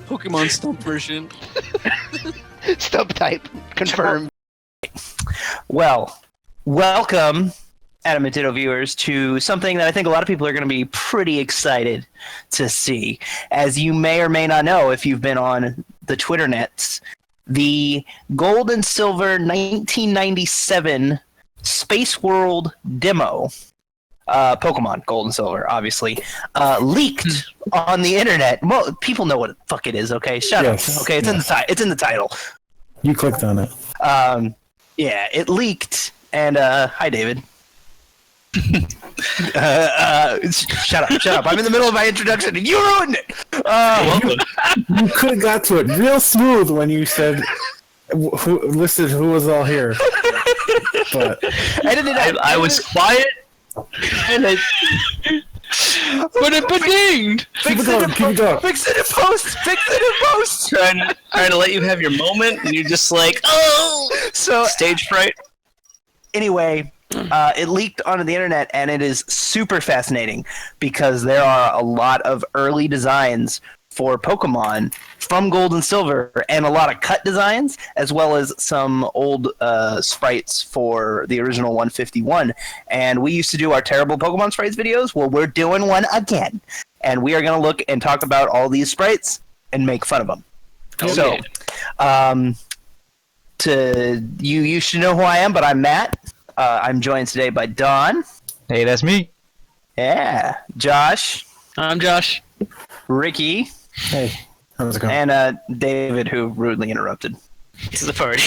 Pokemon Stump version. Stump type confirmed. Well, welcome, Adam and Ditto viewers, to something that I think a lot of people are going to be pretty excited to see. As you may or may not know, if you've been on the Twitter nets, the Gold and Silver 1997 Space World demo, Pokemon Gold and Silver, obviously, leaked on the internet. Well, people know what the fuck it is, okay? Shut up. Okay, it's in the title. You clicked on it. Yeah, it leaked, and hi, David. Shut up! I'm in the middle of my introduction, and you ruined it. You could have got to it real smooth when you said who listed who was all here. But I was quiet, and I. But it dinged. Keep it going. Fix it in post. Trying to let you have your moment, and you're just like, oh. So stage fright. Anyway, it leaked onto the internet, and it is super fascinating because there are a lot of early designs for Pokemon from Gold and Silver, and a lot of cut designs, as well as some old sprites for the original 151. And we used to do our terrible Pokemon sprites videos. Well, we're doing one again, and we are going to look and talk about all these sprites and make fun of them. Okay. So, you should know who I am, but I'm Matt. I'm joined today by Don. Hey, that's me. Yeah, Josh. I'm Josh. Ricky. hey, how's it going? And David, who rudely interrupted. This is the party.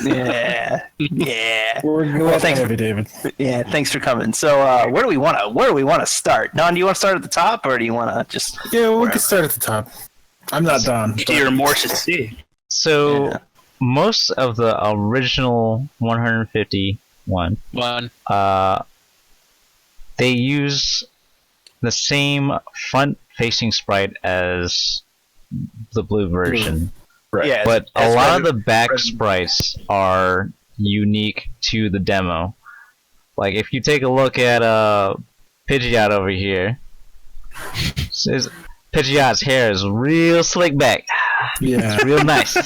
Yeah. We're thanks, heavy, David. yeah. Thanks for coming. So, where do we want to start? Don, do you want to start at the top, or do you want to just? Yeah, we can start at the top. I'm not Don. You're more to see. So, Yeah. most of the original 151, they use the same front-facing sprite as the blue version. Right. Yeah, But a as lot rather- of the back sprites are unique to the demo. Like, if you take a look at Pidgeot over here, Pidgeot's hair is real slick back. Yeah. It's real nice.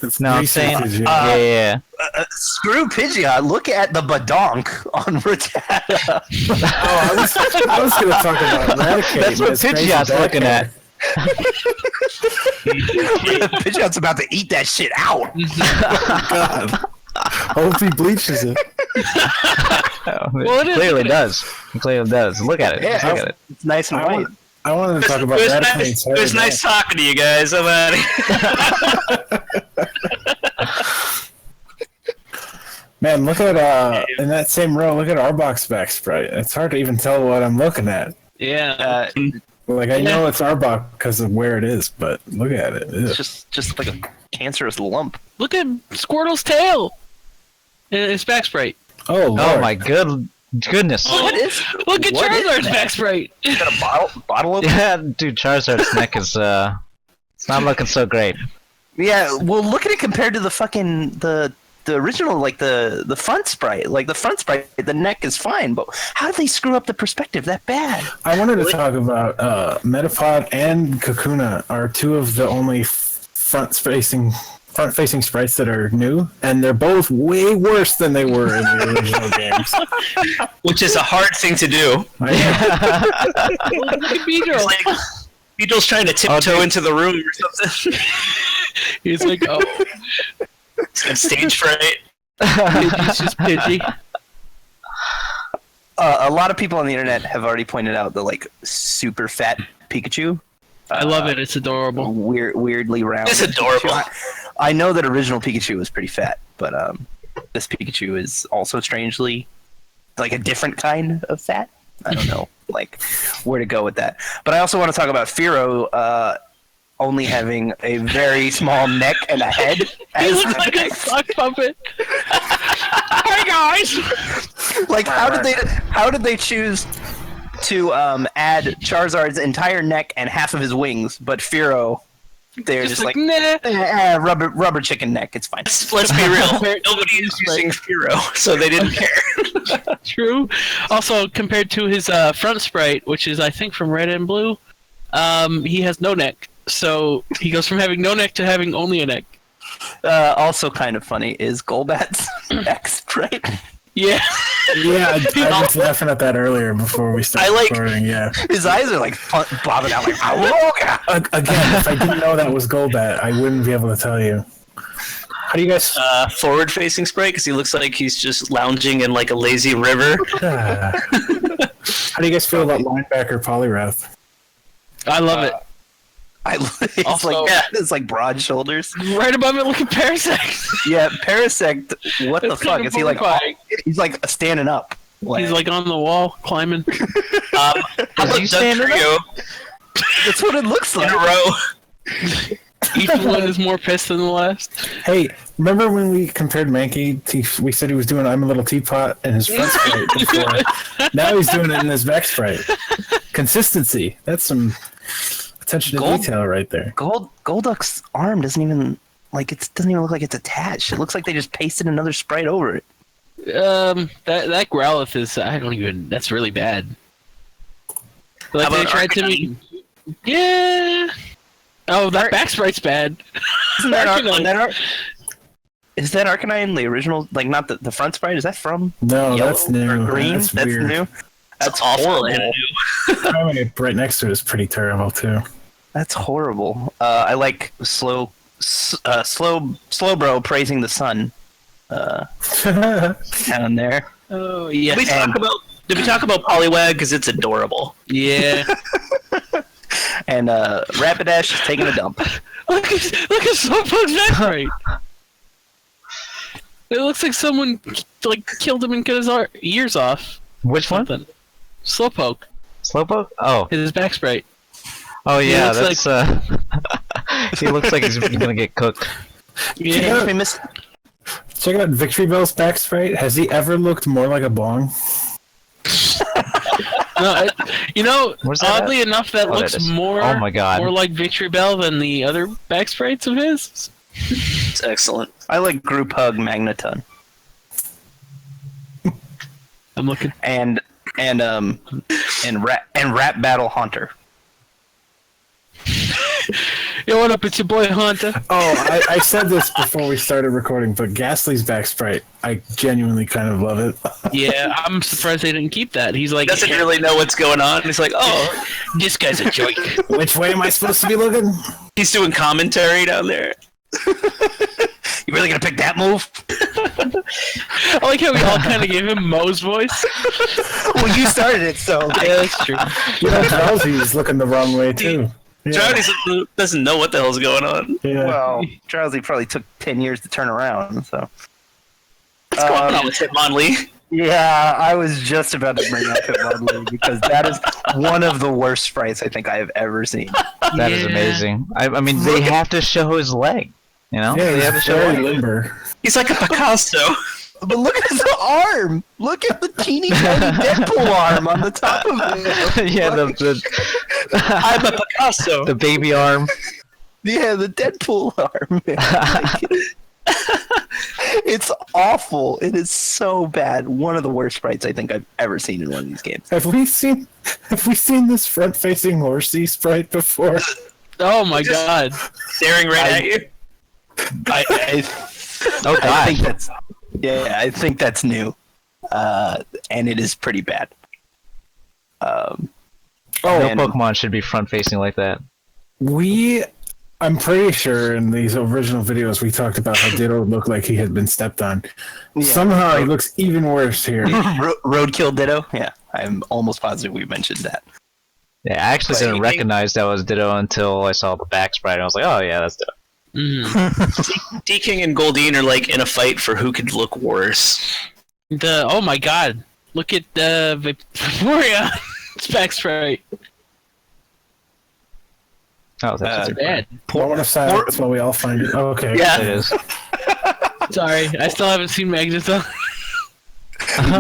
It's No, I'm greasy, saying, Pidgeot. yeah. Screw Pidgeot. Look at the badonk on Rattata. I was going to talk about Eradicate. That's what It's crazy Pidgeot's back looking hair. at. Pidgeot's about to eat that shit out. God. Hope he bleaches it. Well, it clearly does. It clearly does. Look at it. Yeah, Look at it. It's nice and white. I wanted to talk about Eradicate's hair. It was nice talking to you guys. I'm out of here. Man, look at in that same row. Look at Arbok's back sprite. It's hard to even tell what I'm looking at. Yeah. Like I know it's Arbok because of where it is, but look at it. Ew. It's just like a cancerous lump. Look at Squirtle's tail. And his back sprite. Oh Lord. Oh my goodness. What is? Look at what is Charizard's that? back sprite. Is that a bottle opener? Yeah, dude, Charizard's neck is it's not looking so great. Yeah. Well, look at it compared to the fucking the original, like the front sprite. Like the front sprite, the neck is fine, but how did they screw up the perspective that bad? I wanted to talk about Metapod and Kakuna are two of the only front-facing sprites that are new, and they're both way worse than they were in the original games. Which is a hard thing to do. I know. Look at Beedrill. Beedrill's trying to tiptoe into the room or something. He's like, oh. He's got stage fright. Pidgey's just Pidgey. A lot of people on the internet have already pointed out the like super fat Pikachu. I love it. It's adorable. Weirdly round. It's adorable. I know that original Pikachu was pretty fat, but this Pikachu is also strangely like a different kind of fat. I don't know like where to go with that. But I also want to talk about Fearow only having a very small neck and a head. He looks like a sock puppet. Hey guys! Like how did they choose to add Charizard's entire neck and half of his wings, but Fearow, they're just like nah. rubber chicken neck. It's fine. Let's be real. Nobody is using Fearow, so they didn't care. True. Also, compared to his front sprite, which is I think from Red and Blue, he has no neck. So he goes from having no neck to having only a neck. Also kind of funny is Golbez's X, right? Yeah. Yeah, I was laughing at that earlier before we started recording. Yeah. His eyes are like bobbing out like, "Awooga!" Again, if I didn't know that was Golbat, I wouldn't be able to tell you. How do you guys? Forward-facing Sprite because he looks like he's just lounging in like a lazy river. How do you guys feel about linebacker Poliwrath? I love it. It's Also- it's like broad shoulders. Right above it, look at Parasect. Yeah, Parasect. What the That's fuck kind of is he like? horrifying. He's like standing up. He's like on the wall climbing. How about Trio That's what it looks in like. a row. Each one is more pissed than the last. Hey, remember when we compared Mankey? We said he was doing "I'm a Little Teapot" in his front sprite before. Now he's doing it in his back sprite. Consistency. That's some attention to detail right there. Golduck's arm doesn't even doesn't even look like it's attached. It looks like they just pasted another sprite over it. That Growlithe is that's really bad. Like How they about tried to Arcanine? Yeah. Oh, that back sprite's bad. Isn't that Arcanine. Is that Arcanine the original? Like not the front sprite? Is that from No, yellow that's new. or green? That's That's weird. new. That's awful. horrible. Having it right next to it is pretty terrible too. That's horrible. I like slow bro praising the sun. Down there. Oh yeah. Did we talk about Poliwag because it's adorable? Yeah. And Rapidash is taking a dump. look at Slowpoke's back sprite. It looks like someone killed him and cut his ears off. Which one? Something. Slowpoke. Slowpoke? Oh. His back sprite. Oh yeah, looks that's he looks like he's gonna get cooked. Yeah. Check out Victory Bell's back sprite. Has he ever looked more like a bong? No, Where's that oddly enough, that Oh, looks that is- more oh my God. more like Victory Bell than the other back sprites of his. It's excellent. I like Group Hug Magneton I'm looking. and Rap Battle Haunter. Yo, what up? It's your boy Hunter. Oh, I said this before we started recording, but Ghastly's back sprite, I genuinely kind of love it. Yeah, I'm surprised they didn't keep that. He's like, Doesn't really know what's going on. He's like, oh, this guy's a joke. Which way am I supposed to be looking? he's doing commentary down there. You really gonna pick that move? I like how we all kind of gave him Mo's voice. Well, you started it, so Yeah, that's true. You know, Drowsy's looking the wrong way, too. Yeah. Drowsy doesn't know what the hell's going on. Yeah. well, Drowsy probably took 10 years to turn around. So What's going on with Hitmonlee? yeah, I was just about to bring up Hitmonlee because that is one of the worst sprites I think I have ever seen. That is Yeah. amazing. I mean, they have to show his leg. You know? Yeah, They have to he's show very it. limber. He's like a Picasso. But look at his arm! Look at the teeny tiny Deadpool arm on the top of it. Yeah, I'm a Picasso. the baby arm. Yeah, the Deadpool arm. It's awful. It is so bad. One of the worst sprites I think I've ever seen in one of these games. Have we seen this front-facing horsey sprite before? Oh my god. Staring right at you. Oh I gosh. think I think that's new, and it is pretty bad. No and- Pokemon should be front facing like that. I'm pretty sure in these original videos we talked about how Ditto looked like he had been stepped on. Yeah. Somehow he looks even worse here. Roadkill Ditto. Yeah, I'm almost positive we mentioned that. Yeah, I actually Right. didn't recognize that was Ditto until I saw the back sprite. I was like, oh yeah, that's Ditto. Mhm. D-King and Goldeen are like in a fight for who could look worse. Oh my god. Look at Victoria. It's back sprite. Oh, that's it. Bad. Moment of silence while we all find it. Oh, okay. It is. Sorry, I still haven't seen Magneton.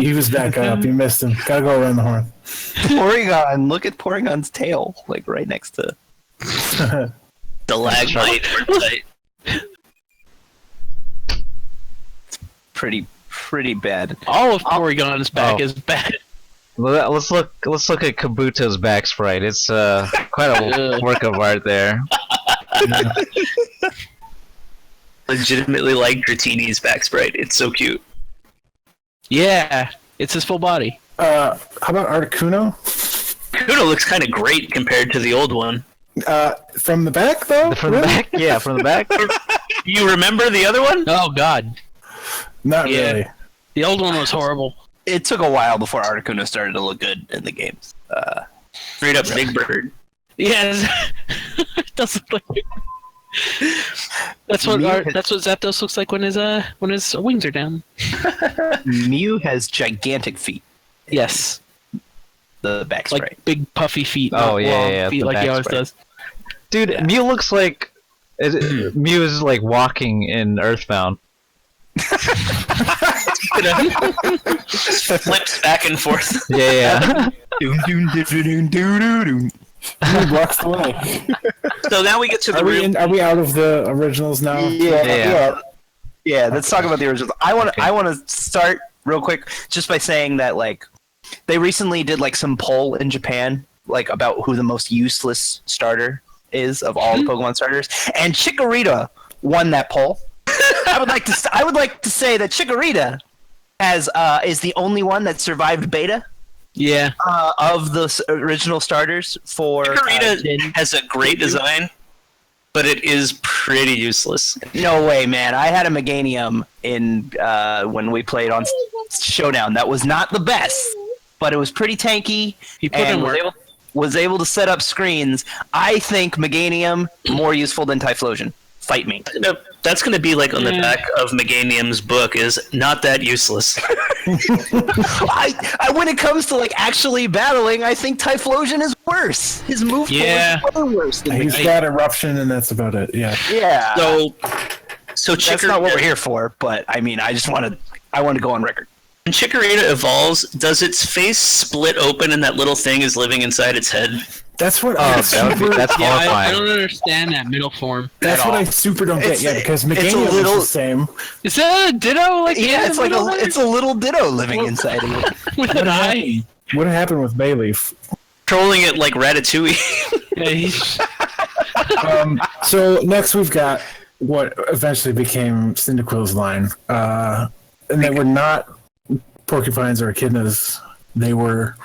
He was back up. You missed him. Gotta go around the horn. Porygon. Look at Porygon's tail, like right next to. The lag light. Pretty bad. All of Porygon's back Oh. is bad. Let's look at Kabuto's back sprite. It's quite a work of art there. Legitimately like Dratini's back sprite. It's so cute. Yeah, it's his full body. How about Articuno? Kuno looks kind of great compared to the old one. From the back, though? From the back? Yeah, from the back. You remember the other one? Oh God, Not Yeah. really. the old one was horrible. It took a while before Articuno started to look good in the games. Straight up Big Bird. Yes, it does look like. That's what Zapdos looks like when his wings are down. Mew has gigantic feet. Yes, The back like sprite. big puffy feet. Oh, not yeah, long yeah, feet the like he back always sprite. does. Dude, Mew looks like Mew is like walking in Earthbound. Just flips back and forth. Yeah. Doom, doom, doom, doom, doom, doom. Who walks the way? So now we get to the real. Are we out of the originals now? Yeah. Let's talk about the originals. I want Okay. to start real quick just by saying that like they recently did like some poll in Japan like about who the most useless starter is of all the Pokemon starters, and Chikorita won that poll. I would like to say that Chikorita is the only one that survived beta Yeah, of the original starters for Chikorita has a great design, but it is pretty useless. No way, man. I had a Meganium in when we played on Showdown. That was not the best, but it was pretty tanky. he put and in work. was able to set up screens. I think Meganium more useful than Typhlosion. Fight me. No, that's going to be like on the back of Meganium's book is not that useless. I when it comes to like actually battling, I think Typhlosion is worse. His move pool Yeah. is way worse than He's Meganium. got Eruption, and that's about it. Yeah. Yeah. So that's not what we're here for. But I mean, I want to go on record. When Chikorita evolves, does its face split open and that little thing is living inside its head? That's what That's Yeah, I horrifying. don't understand that middle form. That's at what all. I super don't get. It's- Yeah, because it's a Meganium is little- the same. Is that a Ditto? Like Yeah, it's like middle it's a little Ditto living inside of it. with an eye. What happened with Bayleaf? Trolling it like Ratatouille. Yeah, he's- So next we've got what eventually became Cyndaquil's line, and they were not porcupines or echidnas; they were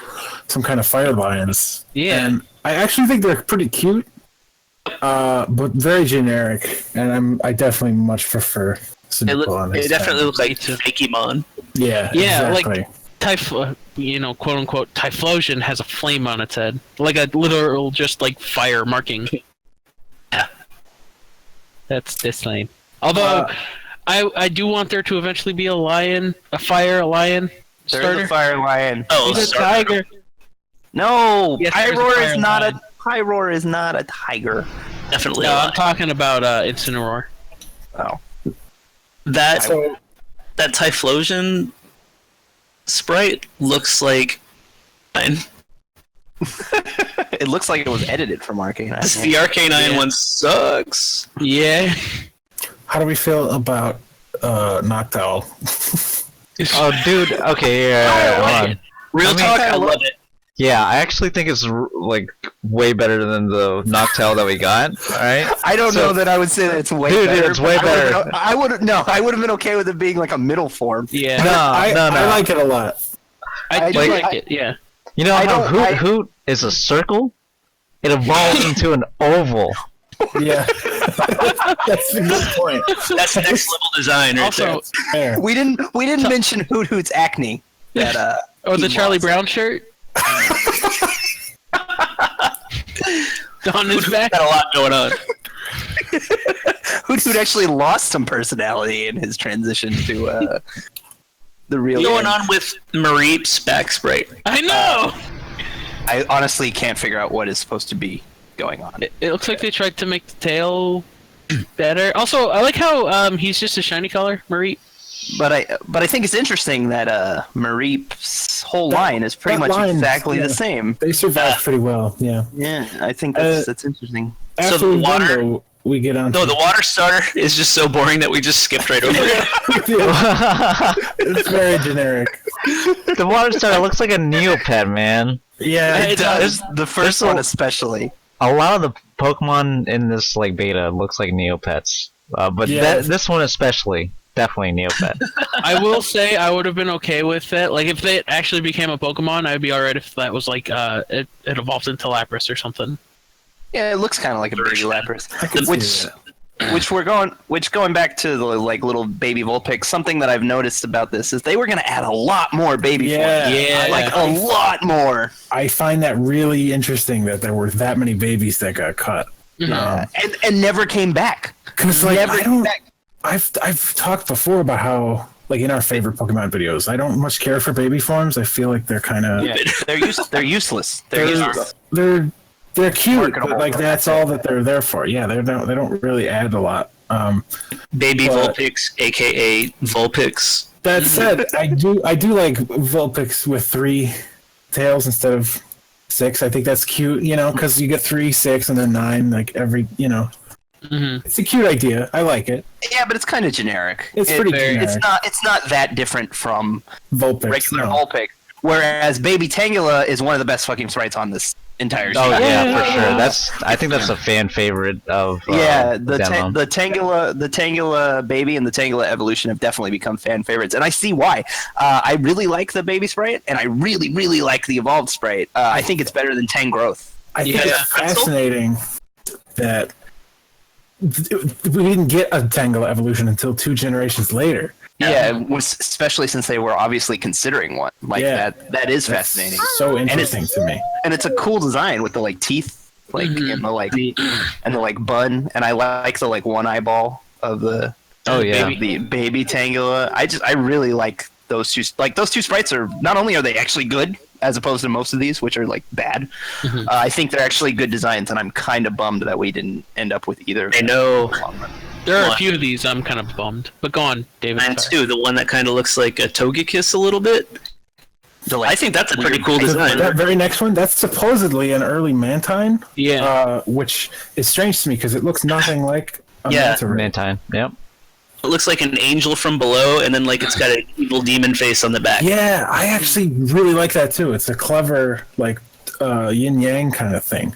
some kind of fire lions. Yeah. and I actually think they're pretty cute, but very generic. And I definitely much prefer Cyndaquil on this It definitely side. looks like Fakemon. Yeah, Yeah, exactly. like quote unquote, Typhlosion has a flame on its head, like a literal just like fire marking. Yeah. That's this lane. Although I do want there to eventually be a lion There's starter. a fire lion. Oh, He's a sorry. tiger. No, Yes, there's a Pyroar fire is not lion. Pyroar is not a tiger. Definitely No, a I'm lot. talking about Incineroar. Oh, That So Typhlosion sprite looks like mine. it looks like it was edited from Arcane. The Arcanine one sucks. Yeah. how do we feel about Noctowl? Oh, dude. Okay, yeah, hold on. Real talk, I love it. Yeah, I actually think it's like way better than the Noctowl that we got. All right. I don't So- know that I would say that it's way Dude, better. it's way but I would've better. been- I would have been okay with it being like a middle form. Yeah. No, I no. like it a lot. I do like- like it. Yeah. You know I how don't- I- Hoot is a circle? It evolves into an oval. Yeah, that's a good point. That's next level design right Also, Fair. We didn't mention Hoot Hoot's acne. That oh, the he Charlie lost. Brown shirt on his back. Got a lot going on. Hoot Hoot actually lost some personality in his transition to the real. What's going game. on with Mareep's back sprite? I know. I honestly can't figure out what is supposed to be going on. It looks like they tried to make the tail better. Also, I like how he's just a shiny color, Marie. But I think it's interesting that Mareep's whole line is pretty that much line, exactly yeah. the same. They survived pretty well. Yeah. Yeah, I think that's interesting. After the we've done, water- though, we get on. No, the water starter is just so boring that we just skipped right over it. It's very generic. The water starter looks like a Neopet, man. Yeah, It does. The first there's a- one especially. A lot of the Pokemon in this like beta looks like Neopets, but this one especially, definitely Neopet. I will say I would have been okay with it. Like if it actually became a Pokemon, I'd be alright if that was like it evolved into Lapras or something. Yeah, it looks kind of like a baby Lapras. I can see that. Which going back to the like little baby Vulpix, something that I've noticed about this is they were gonna add a lot more baby forms. Yeah, Like a lot more. I find that really interesting that there were that many babies that got cut. And never came back. Because like Never came back. I've talked before about how like in our favorite Pokemon videos, I don't much care for baby forms. I feel like they're kind of They're useless. They're useless. They're cute, Marketable. but like that's all that they're there for. Yeah, they don't really add a lot. Baby But- Vulpix, aka Vulpix. That said, I do like Vulpix with 3 tails instead of 6. I think that's cute, because you get 3, 6, and then 9, like every, It's a cute idea. I like it. Yeah, but it's kind of generic. It's pretty very- generic. It's not that different from Vulpix. regular no. Vulpix. Whereas Baby Tangela is one of the best fucking sprites on this entire Oh series. yeah, for sure. I think that's a fan favorite of the demo. Tangela baby and the Tangela evolution have definitely become fan favorites, and I see why. I really like the baby sprite, and I really, really like the evolved sprite. I think it's better than Tangrowth. I think it's fascinating that we didn't get a Tangela evolution until 2 generations later. Yeah, it was, especially since they were obviously considering one. Like Yeah. that is That's fascinating, so interesting to me. and it's a cool design with the like teeth, like and the like bun, and I like the like one eyeball of the the baby Tangela. I really like those two. Like those two sprites are not only are they actually good as opposed to most of these, which are like bad. I think they're actually good designs, and I'm kind of bummed that we didn't end up with either. I know. There are a What? few of these I'm kind of bummed. But go on, David. Mine sorry. too, the one that kind of looks like a Togekiss a little bit. I think that's a pretty cool design. That very next one, that's supposedly an early Mantine, Yeah. which is strange to me because it looks nothing like a Manta Ray. Mantine. Yep. It looks like an angel from below, and then like it's got an evil demon face on the back. Yeah, I actually really like that too. It's a clever, like, yin yang kind of thing.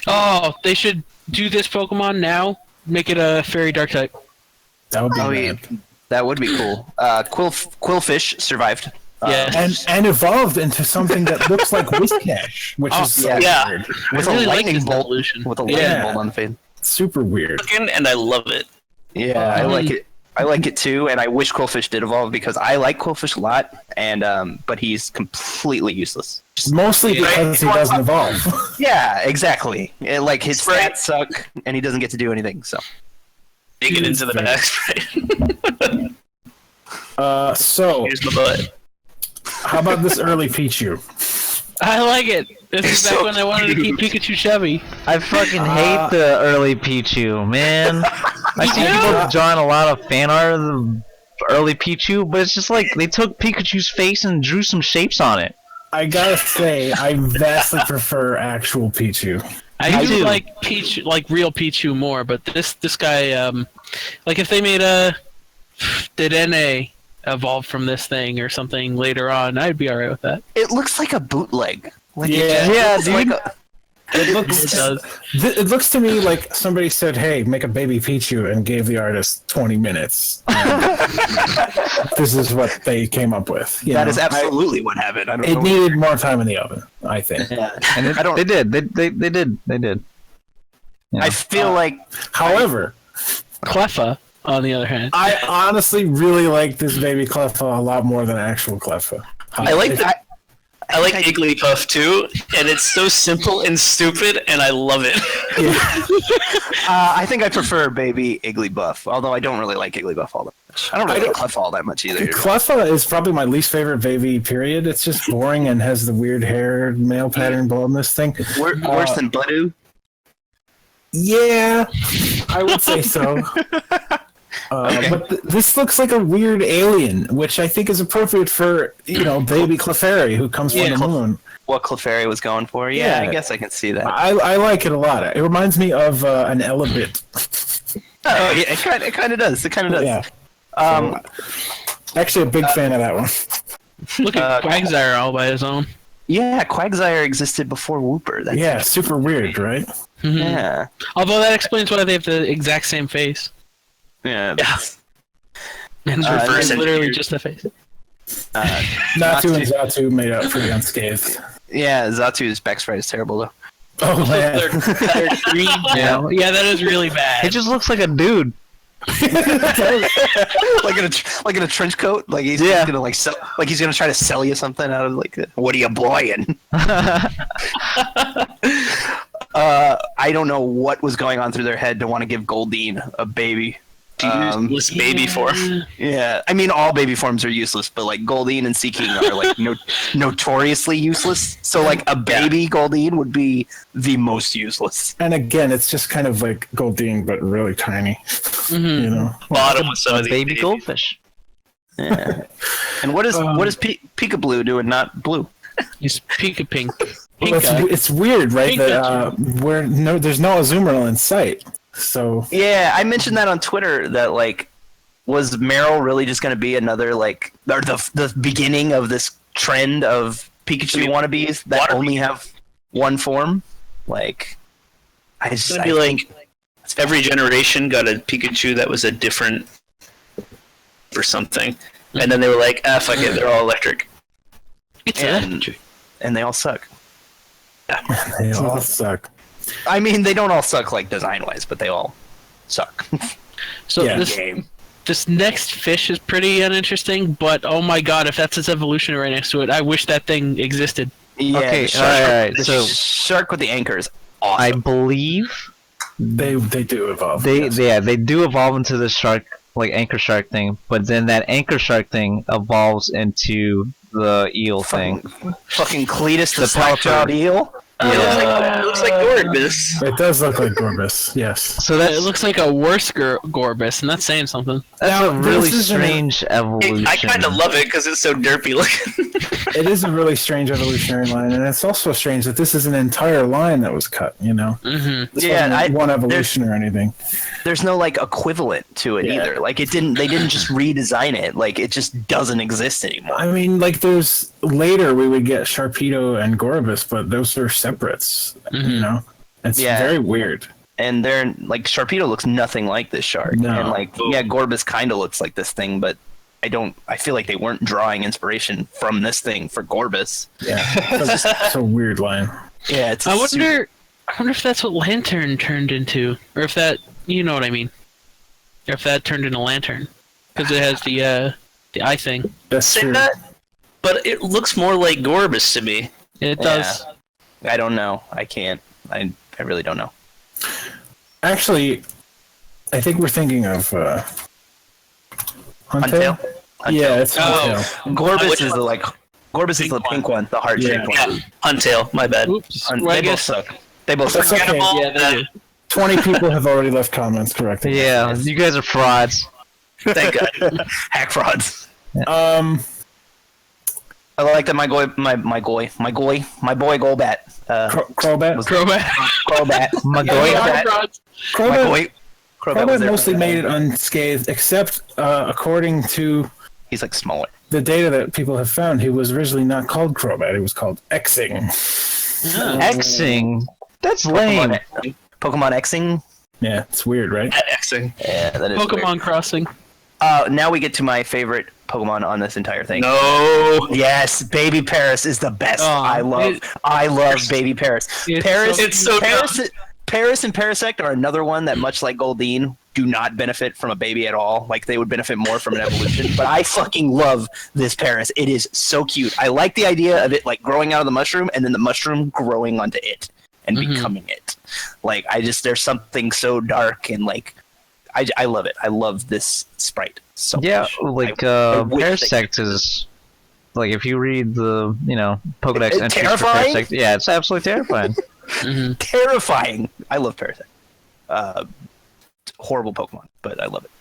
Oh, they should do this Pokemon now. Make it a fairy dark type. That would be yeah, rad. that would be cool. Quillfish survived. Yeah. And evolved into something that looks like Whiscash, which is so yeah. weird. With I really a like lightning this bolt. evolution. With a lightning Yeah. bolt on the face. Super weird. And I love it. Yeah, I like it. I like it too, and I wish Quillfish did evolve because I like Quillfish a lot, and but he's completely useless. Mostly because he doesn't evolve. Yeah, exactly. Like his Right. stats suck, and he doesn't get to do anything. So Make it into the back. Right? So, Here's my butt. how about this early Pichu? I like it. This is It's back so when they wanted to keep Pikachu chubby. I fucking hate the early Pichu, man. I see people drawing a lot of fan art of the early Pichu, but it's just like they took Pikachu's face and drew some shapes on it. I gotta say, I vastly prefer actual Pichu. I do do. like Pichu, like real Pichu more, but this guy, like if they made did NA evolve from this thing or something later on, I'd be alright with that. it looks like a bootleg. Like Yeah, it's like a, It looks, It does. it looks to me like somebody said, "Hey, make a baby Pichu," and gave the artist 20 minutes. This is what they came up with. you that know? is absolutely what happened. I don't It know. needed more time in the oven, I think. And I don't- they did. They did. Yeah. I feel like However, Cleffa, on the other hand. I honestly really like this baby Cleffa a lot more than actual Cleffa. I like Igglypuff too, and it's so simple and stupid, and I love it. I think I prefer Baby Igglybuff, although I don't really like Igglybuff all that much. I don't really like Cleffa all that much either. Cleffa is probably my least favorite baby, period. It's just boring and has the weird hair, male pattern baldness thing. Worse than Budu. Yeah, I would say so. But this looks like a weird alien, which I think is appropriate for, baby Clefairy who comes from the moon. What Clefairy was going for? Yeah, Yeah. I guess I can see that. I like it a lot. It reminds me of an Elebit. Oh, yeah, it kind of does. It kind of does. Yeah. Actually, a big fan of that one. Look at Quagsire all by his own. Yeah, Quagsire existed before Wooper. That's Yeah, super weird, right? Mhm. Yeah. Although that explains why they have the exact same face. Yeah. Yeah. And reverse it's literally engineered. just the face. Natu and Zatu made out pretty unscathed. Yeah, Zatu's back sprite is terrible though. Oh man. They're green now. Yeah, that is really bad. He just looks like a dude. like in a trench coat. Like he's gonna like sell, like he's gonna try to sell you something out of like, what are you buying? I don't know what was going on through their head to want to give Goldeen a baby. Useless baby form. Yeah, I mean all baby forms are useless, but like Goldeen and Seeking are like notoriously useless. So like a baby Goldeen would be the most useless. And again, it's just kind of like Goldeen, but really tiny. You know. Bottom with some of these Baby babies. goldfish. Yeah. And what is Pika Blue doing? Not blue. He's Pika Pink. Well, it's weird, right? That there's no Azumarill in sight. So Yeah, I mentioned that on Twitter. That like, was Meryl really just going to be another like, or the beginning of this trend of Pikachu wannabes that only have one form? Like, It's gonna be like every generation got a Pikachu that was a different or something, and then they were like, "Ah, fuck it, they're all electric." and they all suck. they all suck. I mean, they don't all suck like design wise, but they all suck. So Yeah. this next fish is pretty uninteresting, but oh my god, if that's its evolution right next to it, I wish that thing existed. Yeah, Okay, the shark, alright, the so- shark with the anchor is I awesome. believe They do evolve. they yes. they do evolve into the shark, like anchor shark thing, but then that anchor shark thing evolves into the eel thing. Fucking Cletus the The slack-jawed pelican. eel. It looks like Gorbis. It does look like Gorbis, yes. So It that's looks like a worse Gorbis, and that's saying something. a really this isn't a- strange evolution. I kind of love it because it's so derpy looking. It is a really strange evolutionary line, and it's also strange that this is an entire line that was cut, you know? Mm-hmm. This Yeah, wasn't one evolution or anything. There's no like equivalent to it Yeah. either. Like they didn't just redesign it. Like it just doesn't exist anymore. I mean, like, there's later we would get Sharpedo and Gorbis, but those are separates, you know? It's Yeah. very weird. And they're like Sharpedo looks nothing like this shark. No. And like Gorbis kind of looks like this thing, but I feel like they weren't drawing inspiration from this thing for Gorbis. Yeah. It's a weird line. Yeah, it's. I wonder if that's what Lantern turned into, or if that, you know what I mean, or if that turned into Lantern, because it has the eye thing. That's Say true. that, but it looks more like Gorbis to me. It does. I don't know. I can't. I really don't know. Actually, I think we're thinking of Untail? Yeah, it's Untail. Gorbis which is one? the like. Gorbis is the pink one, the heart shaped Yeah. one. Untail, my bad. Oops. They Well, I both guess. suck. They both That's suck. okay. Forgettable, Yeah, they do. 20 people have already left comments correcting. Yeah, you guys are frauds. Thank God. Hack frauds. Um, I like that my boy Golbat. Crobat. Crobat. Crobat. My Yeah, boy. Crobat. Crobat, Crobat was Crobat there. mostly made it unscathed, except according to He's like smaller. the data that people have found, he was originally not called Crobat. He was called Xing. Xing. That's lame. Pokemon Xing. Yeah, it's weird, right? Xing. Yeah, that is Pokemon weird. Crossing. Now we get to my favorite Pokemon on this entire thing. No. Yes, Baby Paris is the best. Oh, I love Baby Paris. It's Paris, so It's so Paris and Parasect are another one that, much like Goldeen, do not benefit from a baby at all. Like they would benefit more from an evolution. But I fucking love this Paris. It is so cute. I like the idea of it like growing out of the mushroom and then the mushroom growing onto it and becoming it. Like there's something so dark and like I love it. I love this sprite so Yeah, much. like I wish they Parasect is like if you read the Pokedex It's entries for terrifying? Parasect, yeah, it's absolutely terrifying. Terrifying. I love Parasect. Horrible Pokemon, but I love it.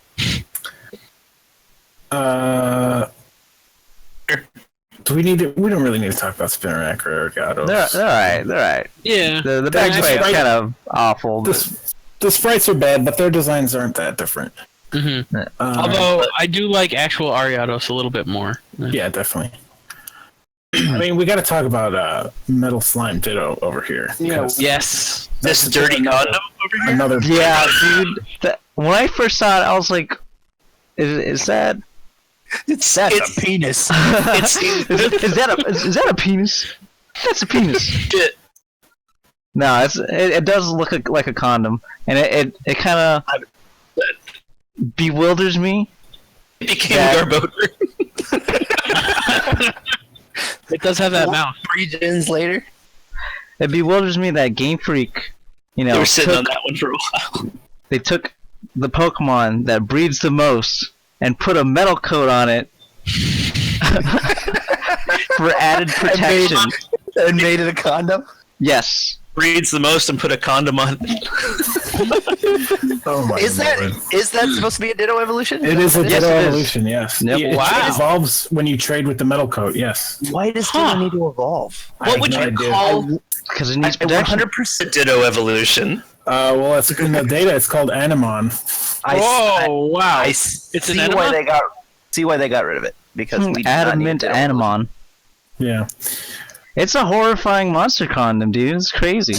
Do we need to? We don't really need to talk about Spinarak or Arigato. They're alright. They're alright. Yeah. The back just sprite's right- kind of awful. But The sprites are bad, but their designs aren't that different. Although I do like actual Ariados a little bit more. Yeah, definitely. I mean, we got to talk about Metal Slime Ditto over here. Yeah. Yes. That's This dirty condom over here. Another. Yeah, dude. When I first saw it, I was like, "Is that? That's It's- a penis. It's Is that a penis? That's a penis." shit. No, it does look like a condom, and it kind of bewilders me. It became Yeah. Garbodor. It does have that mouth. 3 gens later. It bewilders me that Game Freak, They were sitting on that one for a while. they took the Pokemon that breeds the most and put a metal coat on it for added protection. And made it a condom. Yes. Breeds the most and put a condom on. Oh my Is lord. that supposed to be a Ditto evolution? It is a Yes, Ditto it is. evolution, yes. Yep. It Wow. evolves when you trade with the metal coat, yes. Why does Ditto need to evolve? I What have would no you idea. call Because it needs protection. 100%. Ditto evolution? Well, it's in the data. It's called Animon. Whoa! Wow! I It's an see enema? why they got rid of it because we did not need Adamant Ditto. Animon. Yeah. It's a horrifying monster condom, dude. It's crazy.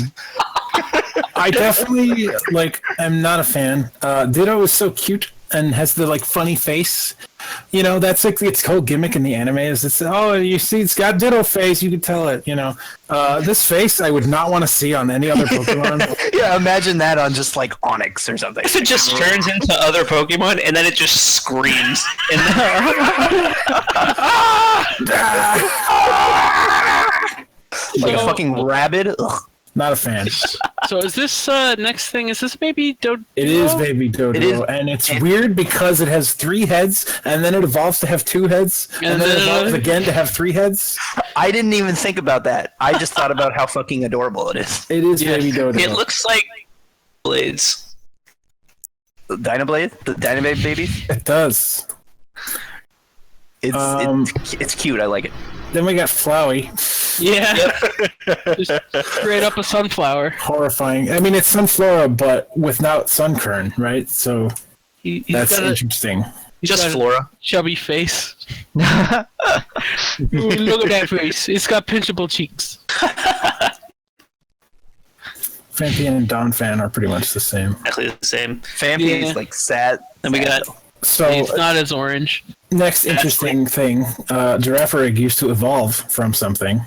I definitely am not a fan. Ditto is so cute and has the funny face. That's its whole gimmick in the anime is you see it's got Ditto face, you can tell it. This face I would not want to see on any other Pokemon. Yeah, imagine that on just Onyx or something. If it just turns into other Pokemon and then it just screams. And Like a So- fucking rabbit. Ugh. Not a fan. So is this next thing? Is this maybe Dodo? It is Baby Dodo, It is- and it's weird because it has 3 heads, and then it evolves to have 2 heads, and then it evolves again to have 3 heads. I didn't even think about that. I just thought about how fucking adorable it is. It is Baby Dodo. it looks like blades. The Dynablade? The Dynablade baby? It does. It's cute. I like it. Then we got Flowey. Yeah. Just straight up a sunflower. Horrifying. I mean, it's Sunflora, but without Sunkern, right? So He's that's got a interesting. Just got a Flora. chubby face. Ooh, look at that face. It's got pinchable cheeks. Phanpy and Donphan are pretty much the same. Exactly the same. Family Yeah. is sad. And we got So It's not as orange. next interesting thing, Girafarig used to evolve from something.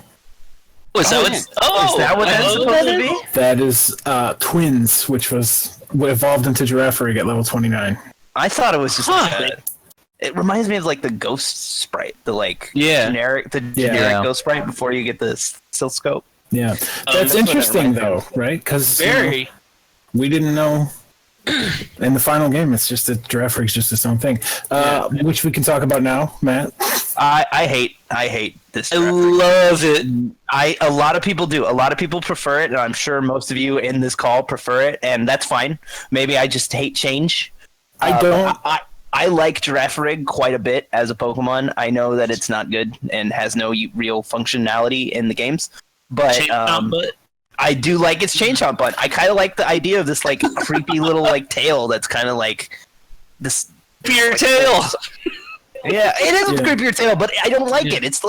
is that what? Oh, Is that what that's supposed to be? That is Twins, which was evolved into Girafarig at level 29. I thought it was just it reminds me of the ghost sprite, the Yeah. generic Yeah. ghost sprite before you get the silk scope. Yeah, that's that's what it interesting reminds though, right? Because Very. we didn't know. In the final game, it's just that Girafarig's just its own thing, which we can talk about now, Matt. I hate this. I Girafarig. love it. A lot of people do. A lot of people prefer it, and I'm sure most of you in this call prefer it, and that's fine. Maybe I just hate change. I don't. I like Girafarig quite a bit as a Pokemon. I know that it's not good and has no real functionality in the games, but Change on butt. I do like its change on button. I kind of like the idea of this creepy little tail that's kind of this. Beer tail. Yeah, it is a Yeah. creepier tail, but I don't like it. It's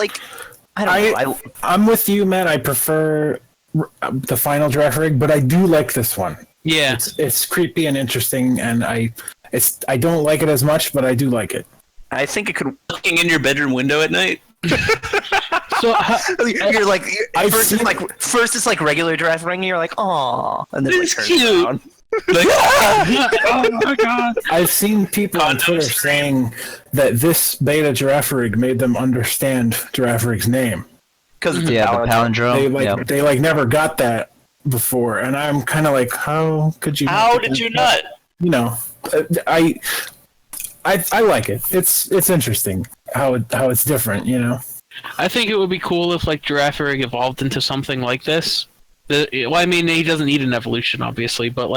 I don't know. I'm with you, Matt. I prefer the final Girafarig, but I do like this one. Yeah. It's creepy and interesting, and I don't like it as much, but I do like it. I think it could. Looking in your bedroom window at night. So You're I've first it's regular Girafarig, and you're like, aw, and then It's turns cute. around. Like, oh my god. I've seen people on Condoms. Twitter saying that this beta Girafarig made them understand Girafarig's name. Because it's Yeah, a the palindrome. palindrome. They Yep. never got that before, and I'm kind of like, how could you? how did you not? I like it. It's interesting how it's different. I think it would be cool if Girafarig evolved into something like this. Well, I mean, he doesn't need an evolution, obviously, but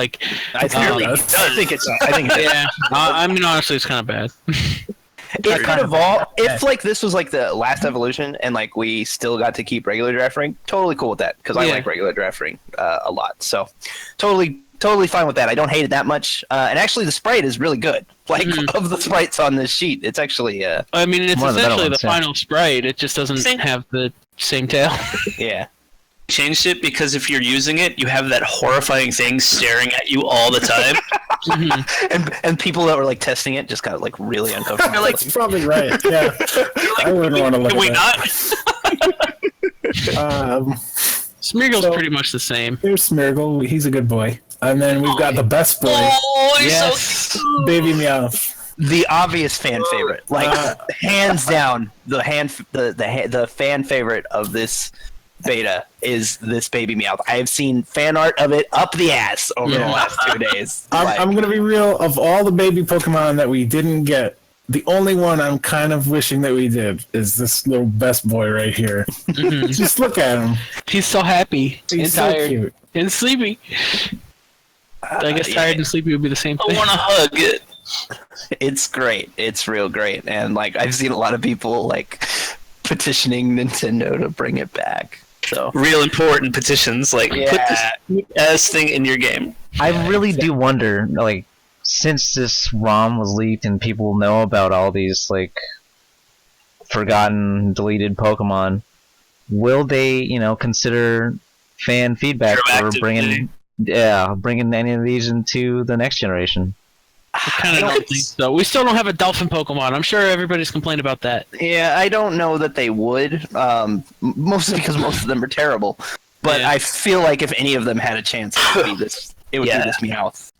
I think it's. yeah. I mean, honestly, it's kind of bad. It could evolve if this was the last evolution and we still got to keep regular Girafarig. Totally cool with that because I Yeah. like regular Girafarig a lot. So totally totally fine with that. I don't hate it that much. And actually, the sprite is really good. Like, of the sprites on this sheet, it's actually... I mean, it's One of the better essentially the ones, yeah. final sprite. It just doesn't have the same tail. yeah. Changed it because if you're using it, you have that horrifying thing staring at you all the time. And people that were, like, testing it just got, like, really uncomfortable. That's probably right. Yeah, I wouldn't want to look Can we at not? that. Smeargle's So- pretty much the same. Here's Smeargle. He's a good boy. And then we've got the best boy, Oh, he's Yes. so cute. Baby Meowth. The obvious fan favorite. Like, hands down, the fan favorite of this beta is this Baby Meowth. I have seen fan art of it up the ass over the last 2 days. I'm gonna be real. Of all the baby Pokemon that we didn't get, the only one I'm kind of wishing that we did is this little best boy right here. Just look at him. He's so happy He's and so tired cute. and sleepy. I guess tired and sleepy would be the same I thing. want to hug it. It's great. It's real great. And, like, I've seen a lot of people, like, petitioning Nintendo to bring it back. So Real important petitions, like put this cute-ass thing in your game. I really do wonder, like, since this ROM was leaked and people know about all these, like, forgotten, deleted Pokemon, will they, consider fan feedback for bringing any of these into the next generation? I kind of don't think so. We still don't have a dolphin Pokemon. I'm sure everybody's complained about that. yeah, I don't know that they would. Mostly because most of them are terrible. But Yeah. I feel like if any of them had a chance, it would be this. It would Yeah. be this Meowth.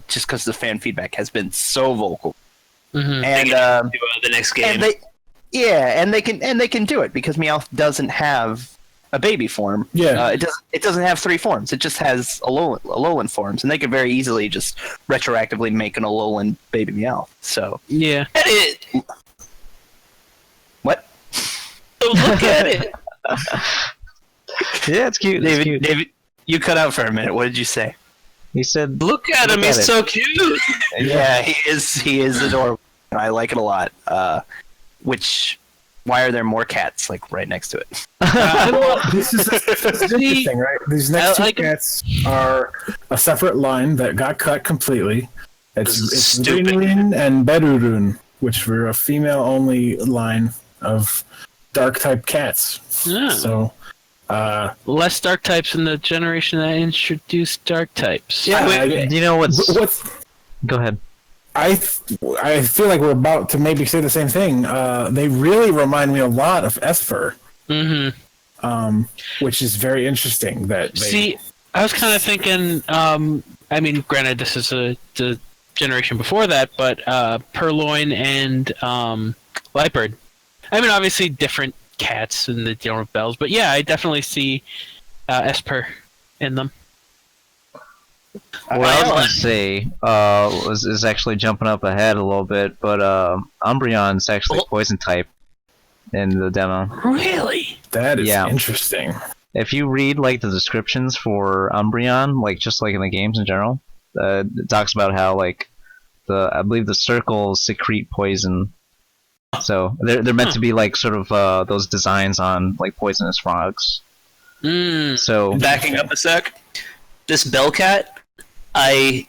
Just because the fan feedback has been so vocal. Mhm. And Do the next game. and they can do it because Meowth doesn't have a baby form. Yeah. It doesn't have 3 forms. It just has Alolan forms, and they could very easily just retroactively make an Alolan baby Meowth. So Yeah. Look at it. what? Oh, look at it. Yeah, it's cute. David, you cut out for a minute. What did you say? He said, Look at him. Look at He's it. so cute. Yeah, he is adorable. I like it a lot. Why are there more cats like right next to it? This is interesting, right? These next two like- cats are a separate line that got cut completely. This is It's stupid. Rinrin and Berurun, which were a female-only line of dark-type cats. Yeah. So, Less dark types in the generation that introduced dark types. do you know what's... what's Go ahead. I feel like we're about to maybe say the same thing. They really remind me a lot of Esper, which is very interesting. That they, See, I was kind of thinking. I mean, granted, this is the generation before that, but Purloin and Lightbird. I mean, obviously different cats and the general bells, but yeah, I definitely see Esper in them. What I was going to say is actually jumping up ahead a little bit, but Umbreon's actually poison type in the demo. Really? that is Yeah. interesting. If you read like the descriptions for Umbreon, like just like in the games in general, it talks about how like I believe the circles secrete poison. So they're meant to be like sort of those designs on like poisonous frogs. So Backing up a sec. This Bellcat, I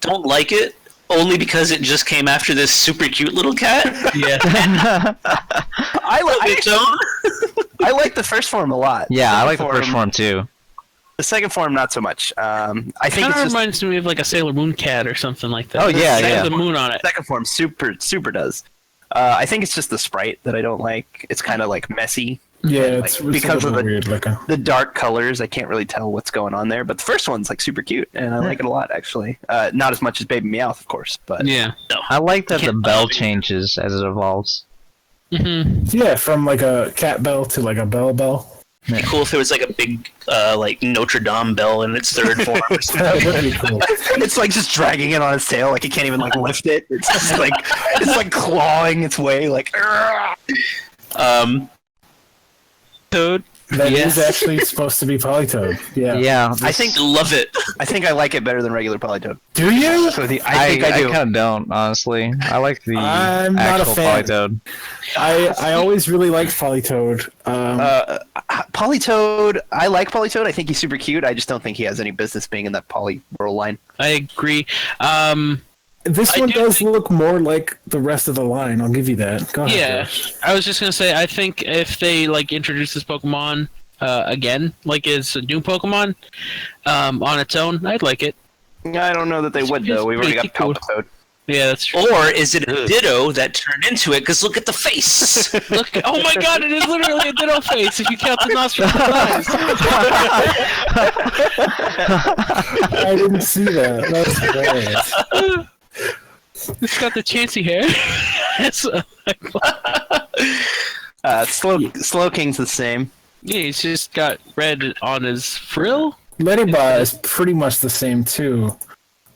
don't like it only because it just came after this super cute little cat. Yeah. I like the first form a lot. yeah, I like the Second first form too. The second form, not so much. I think Kind it's of just reminds me of like a Sailor Moon cat or something like that. Oh, yeah, It has yeah. the moon on it. second form super does. I think it's just the sprite that I don't like. It's kind of like messy. Yeah, Like, it's because a of little the- weird looking. The dark colors, I can't really tell what's going on there. But the first one's like super cute, and I like it a lot actually. Not as much as Baby Meowth, of course, but Yeah. I like that the Can't- bell changes as it evolves. Yeah, from like a cat bell to like a bell. It'd be cool if there was like a big like Notre Dame bell in its third form. Or something. That would be cool. it's like just dragging it on its tail, like it can't even like lift it. It's just like it's like clawing its way, like. Um, Toad. That is actually supposed to be Politoed. Yeah. Yeah, I think Love it. I think I like it better than regular Politoed. Do you? So I think I do. I kind of don't, honestly. I like the I'm not a actual fan. Politoed. I always really liked Politoed. Politoed, I like Politoed. I think he's super cute. I just don't think he has any business being in that Poly World line. I agree. This I one do does look more like the rest of the line. I'll give you that. Go ahead. Yeah, Josh. I was just gonna say, I think if they like introduce this Pokemon again, like as a new Pokemon on its own, I'd like it. I don't know that they would though. We've already got Pretty cool. Politoed. Yeah, that's true. Or is it a Ditto that turned into it? Because look at the face. Look, oh my God, it is literally a Ditto face if you count the nostrils and eyes. I didn't see that. That's hilarious. It's got the Chansey hair. Slow King's the same. Yeah, he's just got red on his frill. Lediba is pretty much the same too.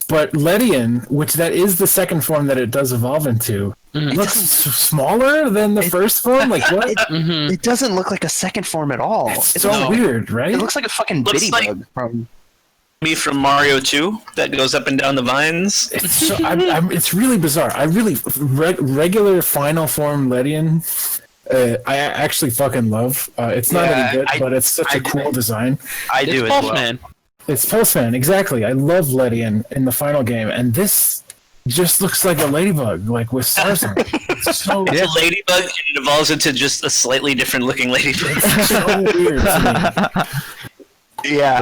But Ledian, which that is the second form that it does evolve into, looks smaller than the first form? Like, what? It doesn't look like a second form at all. It's so weird, right? It looks like a fucking Looks bitty like- bug from. Me from Mario 2 that goes up and down the vines. It's so, it's really bizarre. I really regular final form Ledian. I actually fucking love. It's not any good, but it's such a cool design. I do It's as Pulse well. Man. It's Pulseman, exactly. I love Ledian in the final game, and this just looks like a ladybug, like with stars on it. It's so, It's a ladybug, and it evolves into just a slightly different looking ladybug. it's so weird to me. Yeah,